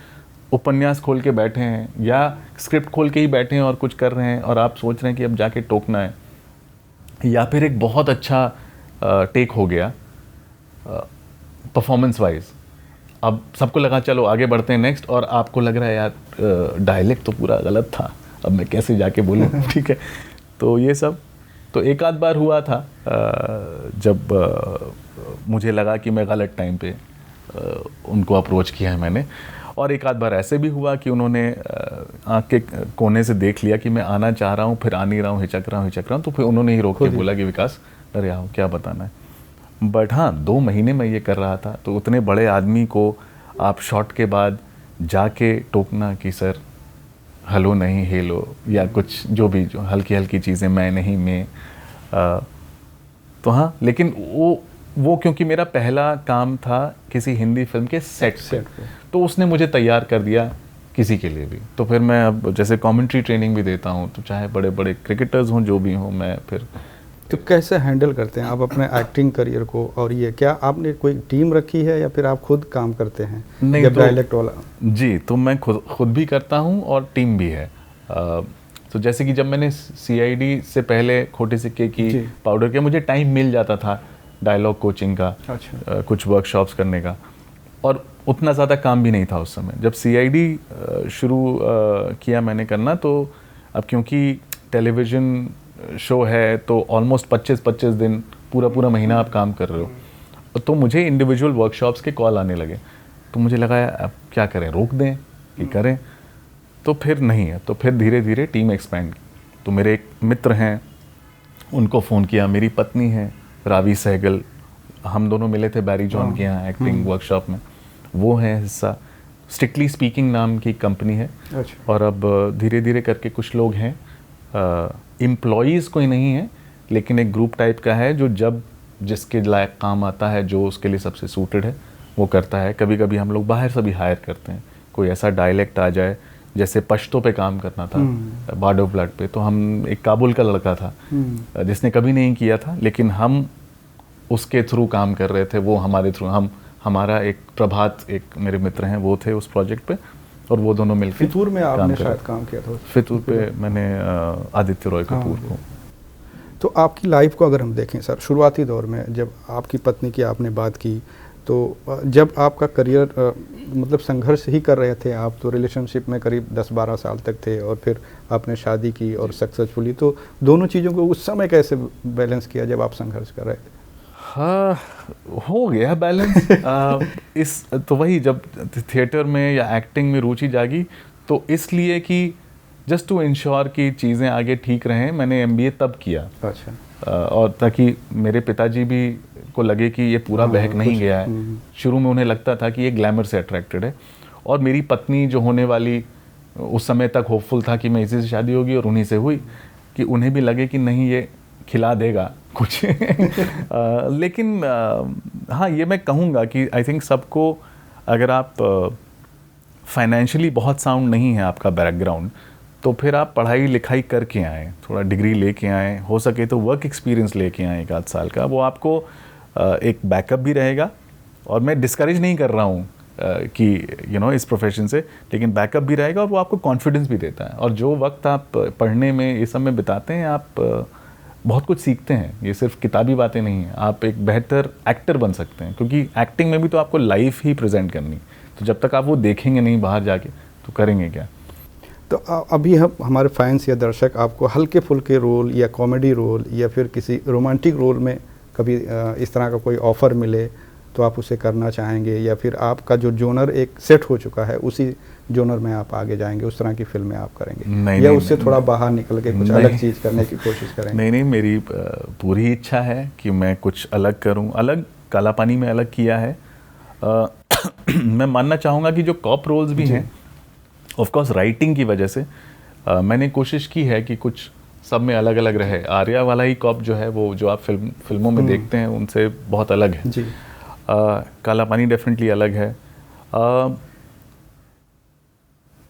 उपन्यास खोल के बैठे हैं या स्क्रिप्ट खोल के ही बैठे हैं और कुछ कर रहे हैं, और आप सोच रहे हैं कि अब जाके टोकना है, या फिर एक बहुत अच्छा टेक हो गया परफॉर्मेंस वाइज, अब सबको लगा चलो आगे बढ़ते हैं नेक्स्ट, और आपको लग रहा है यार डायलेक्ट तो पूरा गलत था, अब मैं कैसे जाके बोलूँ ठीक है। तो ये सब तो एक आध बार हुआ था जब मुझे लगा कि मैं गलत टाइम पे उनको अप्रोच किया है मैंने, और एक आध बार ऐसे भी हुआ कि उन्होंने आँख के कोने से देख लिया कि मैं आना चाह रहा हूँ, फिर आ नहीं रहा हूँ, हिचक रहा हूँ, तो फिर उन्होंने ही रोक के बोला कि विकास अरे आओ क्या बताना है। बट हाँ 2 महीने मैं ये कर रहा था, तो उतने बड़े आदमी को आप शॉट के बाद जाके टोकना कि सर हेलो नहीं हेलो, या कुछ जो भी जो हल्की हल्की चीज़ें मैं नहीं मैं, तो हाँ। लेकिन वो क्योंकि मेरा पहला काम था किसी हिंदी फिल्म के सेट पे, तो उसने मुझे तैयार कर दिया किसी के लिए भी। तो फिर मैं अब जैसे कमेंट्री ट्रेनिंग भी देता हूँ, तो चाहे बड़े बड़े क्रिकेटर्स हों जो भी हों, मैं फिर। तो कैसे हैंडल करते हैं आप अपने एक्टिंग करियर को, और ये क्या आपने कोई टीम रखी है या फिर आप खुद काम करते हैं? नहीं जब तो डायलेक्ट वाला जी, तो मैं खुद भी करता हूँ और टीम भी है। तो जैसे कि जब मैंने CID से पहले खोटे सिक्के की पाउडर किया, मुझे टाइम मिल जाता था डायलॉग कोचिंग का, अच्छा। कुछ वर्कशॉप्स करने का, और उतना ज़्यादा काम भी नहीं था उस समय। जब CID शुरू किया मैंने करना, तो अब क्योंकि टेलीविज़न शो है तो ऑलमोस्ट 25 दिन पूरा महीना आप काम कर रहे हो, तो मुझे इंडिविजुअल वर्कशॉप्स के कॉल आने लगे। तो मुझे लगा अब क्या करें, रोक दें कि करें, तो फिर नहीं है, तो फिर धीरे धीरे टीम एक्सपैंड की। तो मेरे एक मित्र हैं, उनको फ़ोन किया, मेरी पत्नी है रावी सहगल, हम दोनों मिले थे बैरी जॉन के यहाँ एक्टिंग वर्कशॉप में, वो है हिस्सा। स्ट्रिक्टली स्पीकिंग नाम की कंपनी है। अच्छा। और अब धीरे धीरे करके कुछ लोग हैं, एम्प्लॉयज़ कोई नहीं है, लेकिन एक ग्रुप टाइप का है जो जब जिसके लायक काम आता है, जो उसके लिए सबसे सूटेड है वो करता है। कभी कभी हम लोग बाहर से भी हायर करते हैं, कोई ऐसा डायलेक्ट आ जाए, जैसे पश्तो पे काम करना था, बॉर्ड ऑफ ब्लड पे, तो हम एक काबुल का लड़का था जिसने कभी नहीं किया था, लेकिन हम उसके थ्रू काम कर रहे थे, वो हमारे थ्रू, हमारा एक प्रभात एक मेरे मित्र हैं वो थे उस प्रोजेक्ट पे, और वो दोनों मिलकर फितूर में आपने शायद काम किया था। फितूर पे मैंने आदित्य रॉय कपूर को। तो आपकी लाइफ को अगर हम देखें सर, शुरुआती दौर में जब आपकी पत्नी की आपने बात की, तो जब आपका करियर मतलब संघर्ष ही कर रहे थे आप, तो रिलेशनशिप में करीब 10-12 साल तक थे, और फिर आपने शादी की और सक्सेसफुली, तो दोनों चीज़ों को उस समय कैसे बैलेंस किया जब आप संघर्ष कर रहे थे? हाँ, हो गया बैलेंस। इस तो वही जब थिएटर में या एक्टिंग में रुचि जागी, तो इसलिए कि जस्ट टू इंश्योर कि चीज़ें आगे ठीक रहें, मैंने MBA तब किया। अच्छा। और ताकि मेरे पिताजी भी को लगे कि ये पूरा बहक नहीं गया है। शुरू में उन्हें लगता था कि ये ग्लैमर से अट्रैक्टेड है, और मेरी पत्नी जो होने वाली उस समय तक होपफुल था कि मैं इसी से शादी होगी, और उन्हीं से हुई, कि उन्हें भी लगे कि नहीं ये खिला देगा कुछ। लेकिन हाँ, ये मैं कहूँगा कि आई थिंक सबको, अगर आप फाइनेंशियली बहुत साउंड नहीं है आपका बैकग्राउंड, तो फिर आप पढ़ाई लिखाई करके आएँ, थोड़ा डिग्री लेके आएँ, हो सके तो वर्क एक्सपीरियंस लेके आएँ 1-8 साल का, वो आपको एक बैकअप भी रहेगा। और मैं डिस्करेज नहीं कर रहा हूँ कि इस प्रोफेशन से, लेकिन बैकअप भी रहेगा और वो आपको कॉन्फिडेंस भी देता है। और जो वक्त आप पढ़ने में ये सब में बिताते हैं, आप बहुत कुछ सीखते हैं। ये सिर्फ किताबी बातें नहीं हैं, आप एक बेहतर एक्टर बन सकते हैं, क्योंकि एक्टिंग में भी तो आपको लाइफ ही प्रेजेंट करनी, तो जब तक आप वो देखेंगे नहीं बाहर जाके, तो करेंगे क्या। तो अभी हमारे फैंस या दर्शक आपको हल्के फुल्के रोल या कॉमेडी रोल या फिर किसी रोमांटिक रोल में कभी इस तरह का कोई ऑफ़र मिले तो आप उसे करना चाहेंगे, या फिर आपका जो जोनर एक सेट हो चुका है उसी जोनर में आप आगे जाएंगे, उस तरह की फिल्में आप करेंगे, या नहीं, उससे थोड़ा बाहर निकल के कुछ अलग चीज़ करने की कोशिश करेंगे? नहीं, मेरी पूरी इच्छा है कि मैं कुछ अलग करूं। अलग काला पानी में अलग किया है। मैं मानना चाहूँगा कि जो कॉप रोल्स भी हैं, ऑफ कोर्स राइटिंग की वजह से मैंने कोशिश की है कि कुछ सब में अलग अलग रहे। आर्या वाला ही कॉप जो है, वो जो आप फिल्मों में देखते हैं उनसे बहुत अलग है जी। काला पानी डेफिनेटली अलग है।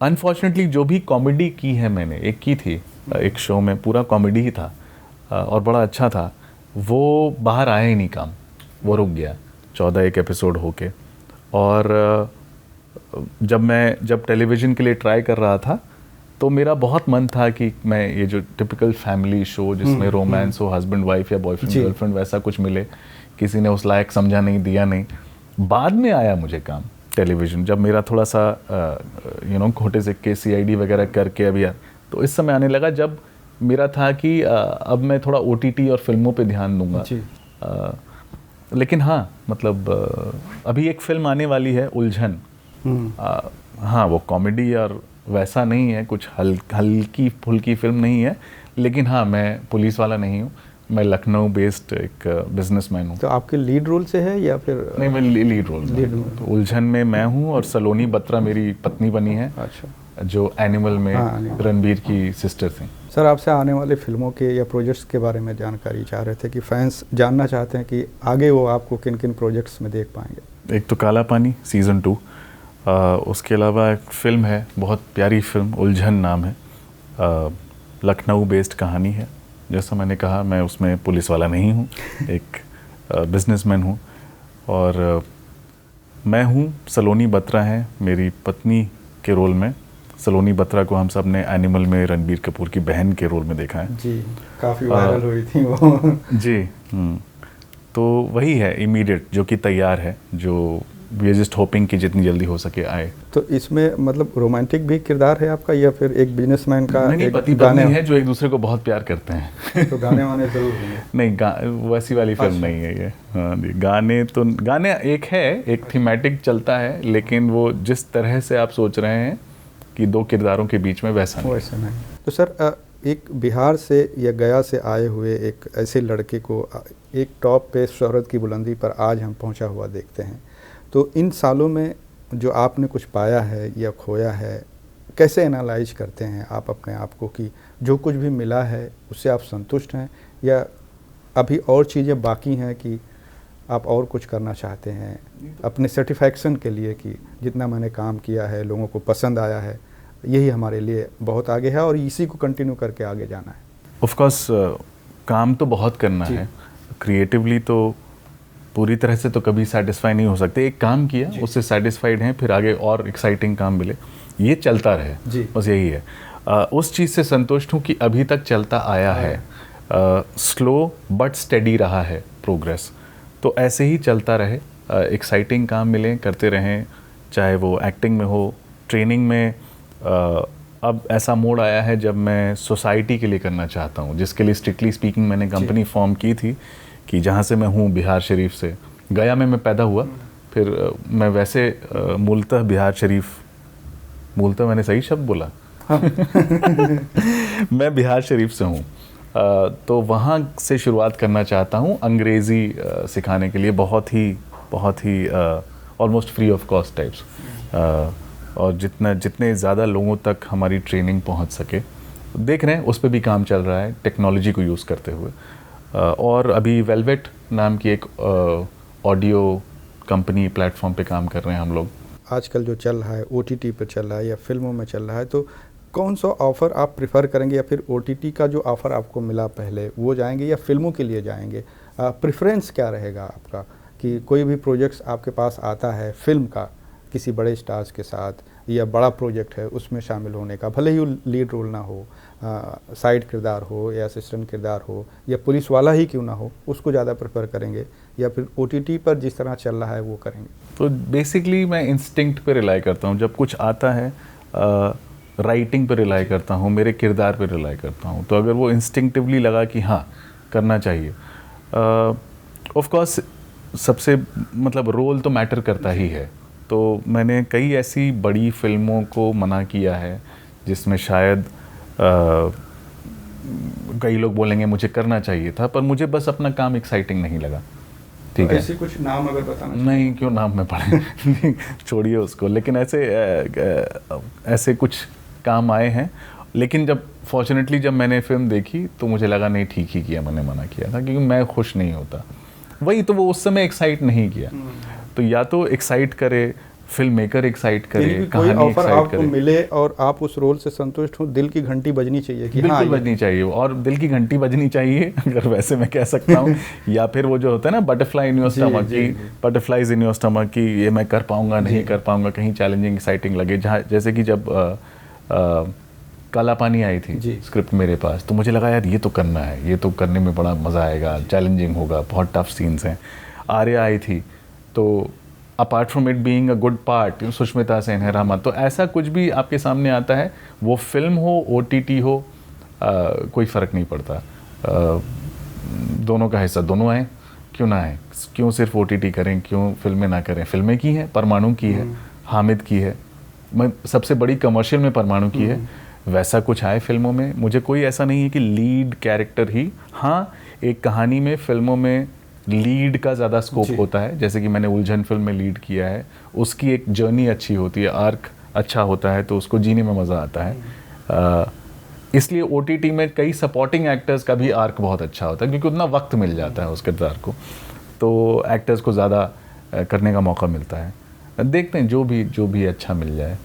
अनफॉर्चुनेटली जो भी कॉमेडी की है मैंने, एक की थी एक शो में, पूरा कॉमेडी ही था और बड़ा अच्छा था, वो बाहर आया ही नहीं काम, वो रुक गया 14 एपिसोड होके। और जब टेलीविज़न के लिए ट्राई कर रहा था, तो मेरा बहुत मन था कि मैं ये जो टिपिकल फैमिली शो जिसमें रोमांस हो, हस्बैंड वाइफ या बॉयफ्रेंड गर्लफ्रेंड, वैसा कुछ मिले। किसी ने उस लायक समझा नहीं, दिया नहीं। बाद में आया मुझे काम, टेलीविज़न। जब मेरा थोड़ा सा खोटे सिक्के CID वगैरह करके अभी तो इस समय आने लगा जब मेरा था कि अब मैं थोड़ा OTT और फिल्मों पे ध्यान दूंगा जी। लेकिन हाँ मतलब अभी एक फिल्म आने वाली है उलझन। हाँ वो कॉमेडी और वैसा नहीं है, कुछ हल्की फुल्की फिल्म नहीं है, लेकिन हाँ मैं पुलिस वाला नहीं हूँ, मैं लखनऊ बेस्ड एक बिजनेसमैन हूँ। तो आपके लीड रोल से है या फिर? नहीं, मैं लीड रोल में। तो उलझन में मैं हूँ और सलोनी बत्रा मेरी पत्नी बनी है। अच्छा। जो एनिमल में रणबीर की सिस्टर थी। सर आपसे आने वाले फिल्मों के या प्रोजेक्ट्स के बारे में जानकारी चाह रहे थे कि फैंस जानना चाहते हैं कि आगे वो आपको किन किन प्रोजेक्ट्स में देख पाएंगे। एक तो काला पानी सीज़न 2, उसके अलावा एक फ़िल्म है, बहुत प्यारी फिल्म, उलझन नाम है, लखनऊ बेस्ड कहानी है। जैसा मैंने कहा मैं उसमें पुलिस वाला नहीं हूँ, एक बिजनेसमैन हूँ और मैं हूँ, सलोनी बत्रा है मेरी पत्नी के रोल में। सलोनी बत्रा को हम सब ने एनिमल में रणबीर कपूर की बहन के रोल में देखा है जी, काफ़ी वायरल हुई थी वो। जी। तो वही है इमीडिएट जो कि तैयार है, जो वी आर जस्ट होपिंग कि जितनी जल्दी हो सके आए। तो इसमें मतलब रोमांटिक भी किरदार है आपका या फिर एक बिजनेसमैन का? नहीं, पति पत्नी है जो एक दूसरे को बहुत प्यार करते हैं। तो गाने वाने जरूर होंगे? नहीं, वैसी वाली फिल्म नहीं है ये। हाँ जी, गाने एक है, एक थीमेटिक चलता है, लेकिन वो जिस तरह से आप सोच रहे हैं कि दो किरदारों के बीच में वैसा नहीं। तो सर एक बिहार से या गया से आए हुए एक ऐसे लड़के को एक टॉप पे शोहरत की बुलंदी पर आज हम पहुंचा हुआ देखते हैं, तो इन सालों में जो आपने कुछ पाया है या खोया है, कैसे एनालाइज करते हैं आप अपने आप को कि जो कुछ भी मिला है उससे आप संतुष्ट हैं या अभी और चीज़ें बाकी हैं कि आप और कुछ करना चाहते हैं अपने सेटिस्फैक्शन के लिए कि जितना मैंने काम किया है, लोगों को पसंद आया है, यही हमारे लिए बहुत आगे है और इसी को कंटिन्यू करके आगे जाना है? ऑफ कोर्स काम तो बहुत करना है, क्रिएटिवली तो पूरी तरह से तो कभी सेटिस्फाई नहीं हो सकते। एक काम किया, उससे सेटिस्फाइड हैं, फिर आगे और एक्साइटिंग काम मिले, ये चलता रहे, बस यही है। उस चीज़ से संतुष्ट हूँ कि अभी तक चलता आया है, स्लो बट स्टेडी रहा है प्रोग्रेस, तो ऐसे ही चलता रहे, एक्साइटिंग काम मिले, करते रहें, चाहे वो एक्टिंग में हो, ट्रेनिंग में। अब ऐसा मोड़ आया है जब मैं सोसाइटी के लिए करना चाहता हूँ, जिसके लिए स्ट्रिक्टली स्पीकिंग मैंने कंपनी फॉर्म की थी कि जहाँ से मैं हूँ बिहार शरीफ से, गया में मैं पैदा हुआ, फिर मैं वैसे मूलतः बिहार शरीफ, मूलतः मैंने सही शब्द बोला? हाँ। मैं बिहार शरीफ से हूँ, तो वहाँ से शुरुआत करना चाहता हूँ अंग्रेज़ी सिखाने के लिए, बहुत ही almost free of cost types, और जितने ज़्यादा लोगों तक हमारी ट्रेनिंग पहुँच सके, देख रहे हैं, उस पर भी काम चल रहा है टेक्नोलॉजी को यूज़ करते हुए। और अभी वेलवेट नाम की एक ऑडियो कंपनी प्लेटफॉर्म पे काम कर रहे हैं हम लोग। आजकल जो चल रहा है OTT पे चल रहा है या फिल्मों में चल रहा है, तो कौन सा ऑफ़र आप प्रिफ़र करेंगे या फिर OTT का जो ऑफ़र आपको मिला पहले वो जाएंगे या फिल्मों के लिए जाएंगे? प्रेफरेंस क्या रहेगा आपका कि कोई भी प्रोजेक्ट्स आपके पास आता है फिल्म का किसी बड़े स्टार्स के साथ या बड़ा प्रोजेक्ट है उसमें शामिल होने का, भले ही लीड रोल ना हो, साइड किरदार हो या असिस्टेंट किरदार हो या पुलिस वाला ही क्यों ना हो, उसको ज़्यादा प्रेफर करेंगे या फिर OTT पर जिस तरह चल रहा है वो करेंगे? तो बेसिकली मैं इंस्टिंक्ट पे रिलाई करता हूँ, जब कुछ आता है राइटिंग पे रिलाई करता हूँ, मेरे किरदार पे रिलाई करता हूँ, तो अगर वो इंस्टिंक्टिवली लगा कि हाँ करना चाहिए, ऑफ कोर्स सबसे मतलब रोल तो मैटर करता ही है। तो मैंने कई ऐसी बड़ी फिल्मों को मना किया है जिसमें शायद कई लोग बोलेंगे मुझे करना चाहिए था, पर मुझे बस अपना काम एक्साइटिंग नहीं लगा। ठीक है, ऐसे कुछ नाम अगर बताना नहीं, क्यों नाम में पड़े छोड़िए उसको, लेकिन ऐसे कुछ काम आए हैं, लेकिन जब फॉर्चुनेटली जब मैंने फिल्म देखी तो मुझे लगा नहीं ठीक ही किया, मैंने मना किया था क्योंकि मैं खुश नहीं होता। वही तो वो उस समय एक्साइट नहीं किया, तो या तो एक्साइट करे, फिल्म मेकर एक्साइट करे, कहानी एक्साइट करे, मिले और आप उस रोल से संतुष्ट हो, दिल की घंटी बजनी चाहिए कि बिल्कुल बजनी चाहिए, और दिल की घंटी बजनी चाहिए अगर वैसे मैं कह सकता हूँ या फिर वो जो होता है ना बटरफ्लाई इन योर स्टमक की, बटरफ्लाइज इन योर स्टमक की, ये मैं कर पाऊंगा नहीं कर पाऊंगा, कहीं चैलेंजिंग एक्साइटिंग लगे। जहाँ जैसे कि जब काला पानी आई थी स्क्रिप्ट मेरे पास, तो मुझे लगा यार ये तो करना है, ये तो करने में बड़ा मज़ा आएगा, चैलेंजिंग होगा, बहुत टफ सीन्स हैं। आर्या आई थी तो apart from it being a good part, Sushmita Sen है, रहमत, तो ऐसा कुछ भी आपके सामने आता है, वो फिल्म हो OTT हो, कोई फ़र्क नहीं पड़ता। दोनों का हिस्सा दोनों आए, क्यों ना आए, क्यों सिर्फ OTT करें, क्यों फिल्में ना करें। फिल्में की हैं, परमाणु की है, हामिद की है, सबसे बड़ी कमर्शियल में परमाणु की है, वैसा कुछ आए फिल्मों में। मुझे कोई ऐसा नहीं है कि लीड कैरेक्टर ही, हाँ एक कहानी में, फिल्मों में लीड का ज़्यादा स्कोप होता है, जैसे कि मैंने उलझन फिल्म में लीड किया है, उसकी एक जर्नी अच्छी होती है, आर्क अच्छा होता है, तो उसको जीने में मज़ा आता है। इसलिए OTT में कई सपोर्टिंग एक्टर्स का भी आर्क बहुत अच्छा होता है, क्योंकि उतना वक्त मिल जाता है उस किरदार को, तो एक्टर्स को ज़्यादा करने का मौका मिलता है। देखते हैं जो भी अच्छा मिल जाए,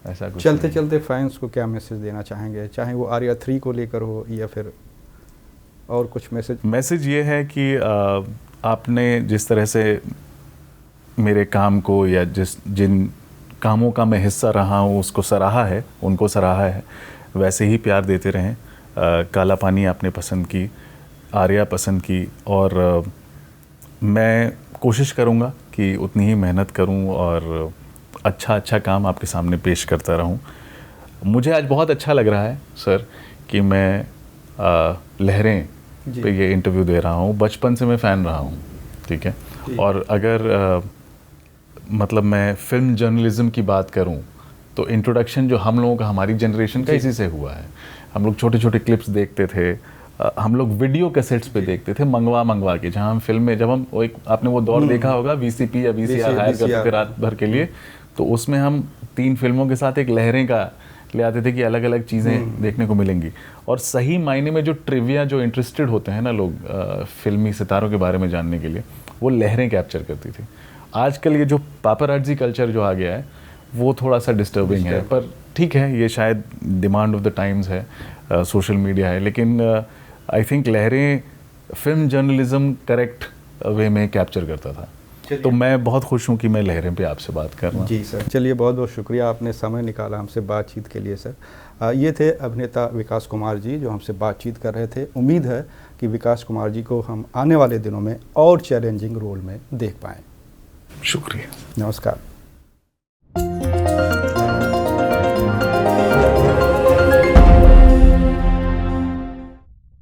ऐसा कुछ। चलते चलते फैंस को क्या मैसेज देना चाहेंगे, चाहे वो आर्या 3 को लेकर हो या फिर और कुछ मैसेज? ये है कि आपने जिस तरह से मेरे काम को, या जिन कामों का मैं हिस्सा रहा हूँ उसको सराहा है, उनको सराहा है, वैसे ही प्यार देते रहें। काला पानी आपने पसंद की, आर्या पसंद की, और मैं कोशिश करूँगा कि उतनी ही मेहनत करूँ और अच्छा काम आपके सामने पेश करता रहूँ। मुझे आज बहुत अच्छा लग रहा है सर कि मैं लहरें पे ये इंटरव्यू दे रहा हूँ। बचपन से मैं फ़ैन रहा हूँ, ठीक है, और अगर मतलब मैं फिल्म जर्नलिज्म की बात करूं तो इंट्रोडक्शन जो हम लोगों का, हमारी जनरेशन का, इसी से हुआ है। हम लोग छोटे छोटे क्लिप्स देखते थे, हम लोग वीडियो कैसेट्स पे देखते थे मंगवा के, जहां हम फिल्म में, जब हम एक, आपने वो दौर देखा होगा VCP या VCR हायर करते थे रात भर के लिए, तो उसमें हम 3 फिल्मों के साथ एक लहरें का ले आते थे कि अलग अलग चीज़ें देखने को मिलेंगी। और सही मायने में जो ट्रिविया, जो इंटरेस्टेड होते हैं ना लोग फिल्मी सितारों के बारे में जानने के लिए, वो लहरें कैप्चर करती थी। आजकल ये जो पापराजी कल्चर जो आ गया है, वो थोड़ा सा डिस्टर्बिंग है, पर ठीक है, ये शायद डिमांड ऑफ द टाइम्स है, सोशल मीडिया है, लेकिन आई थिंक लहरें फिल्म जर्नलिज्म करेक्ट वे में कैप्चर करता था। तो मैं बहुत खुश हूँ कि मैं लहरें पे आपसे बात कर रहा हूँ। जी सर, चलिए बहुत बहुत शुक्रिया, आपने समय निकाला हमसे बातचीत के लिए सर। ये थे अभिनेता विकास कुमार जी जो हमसे बातचीत कर रहे थे। उम्मीद है कि विकास कुमार जी को हम आने वाले दिनों में और चैलेंजिंग रोल में देख पाएँ। शुक्रिया, नमस्कार।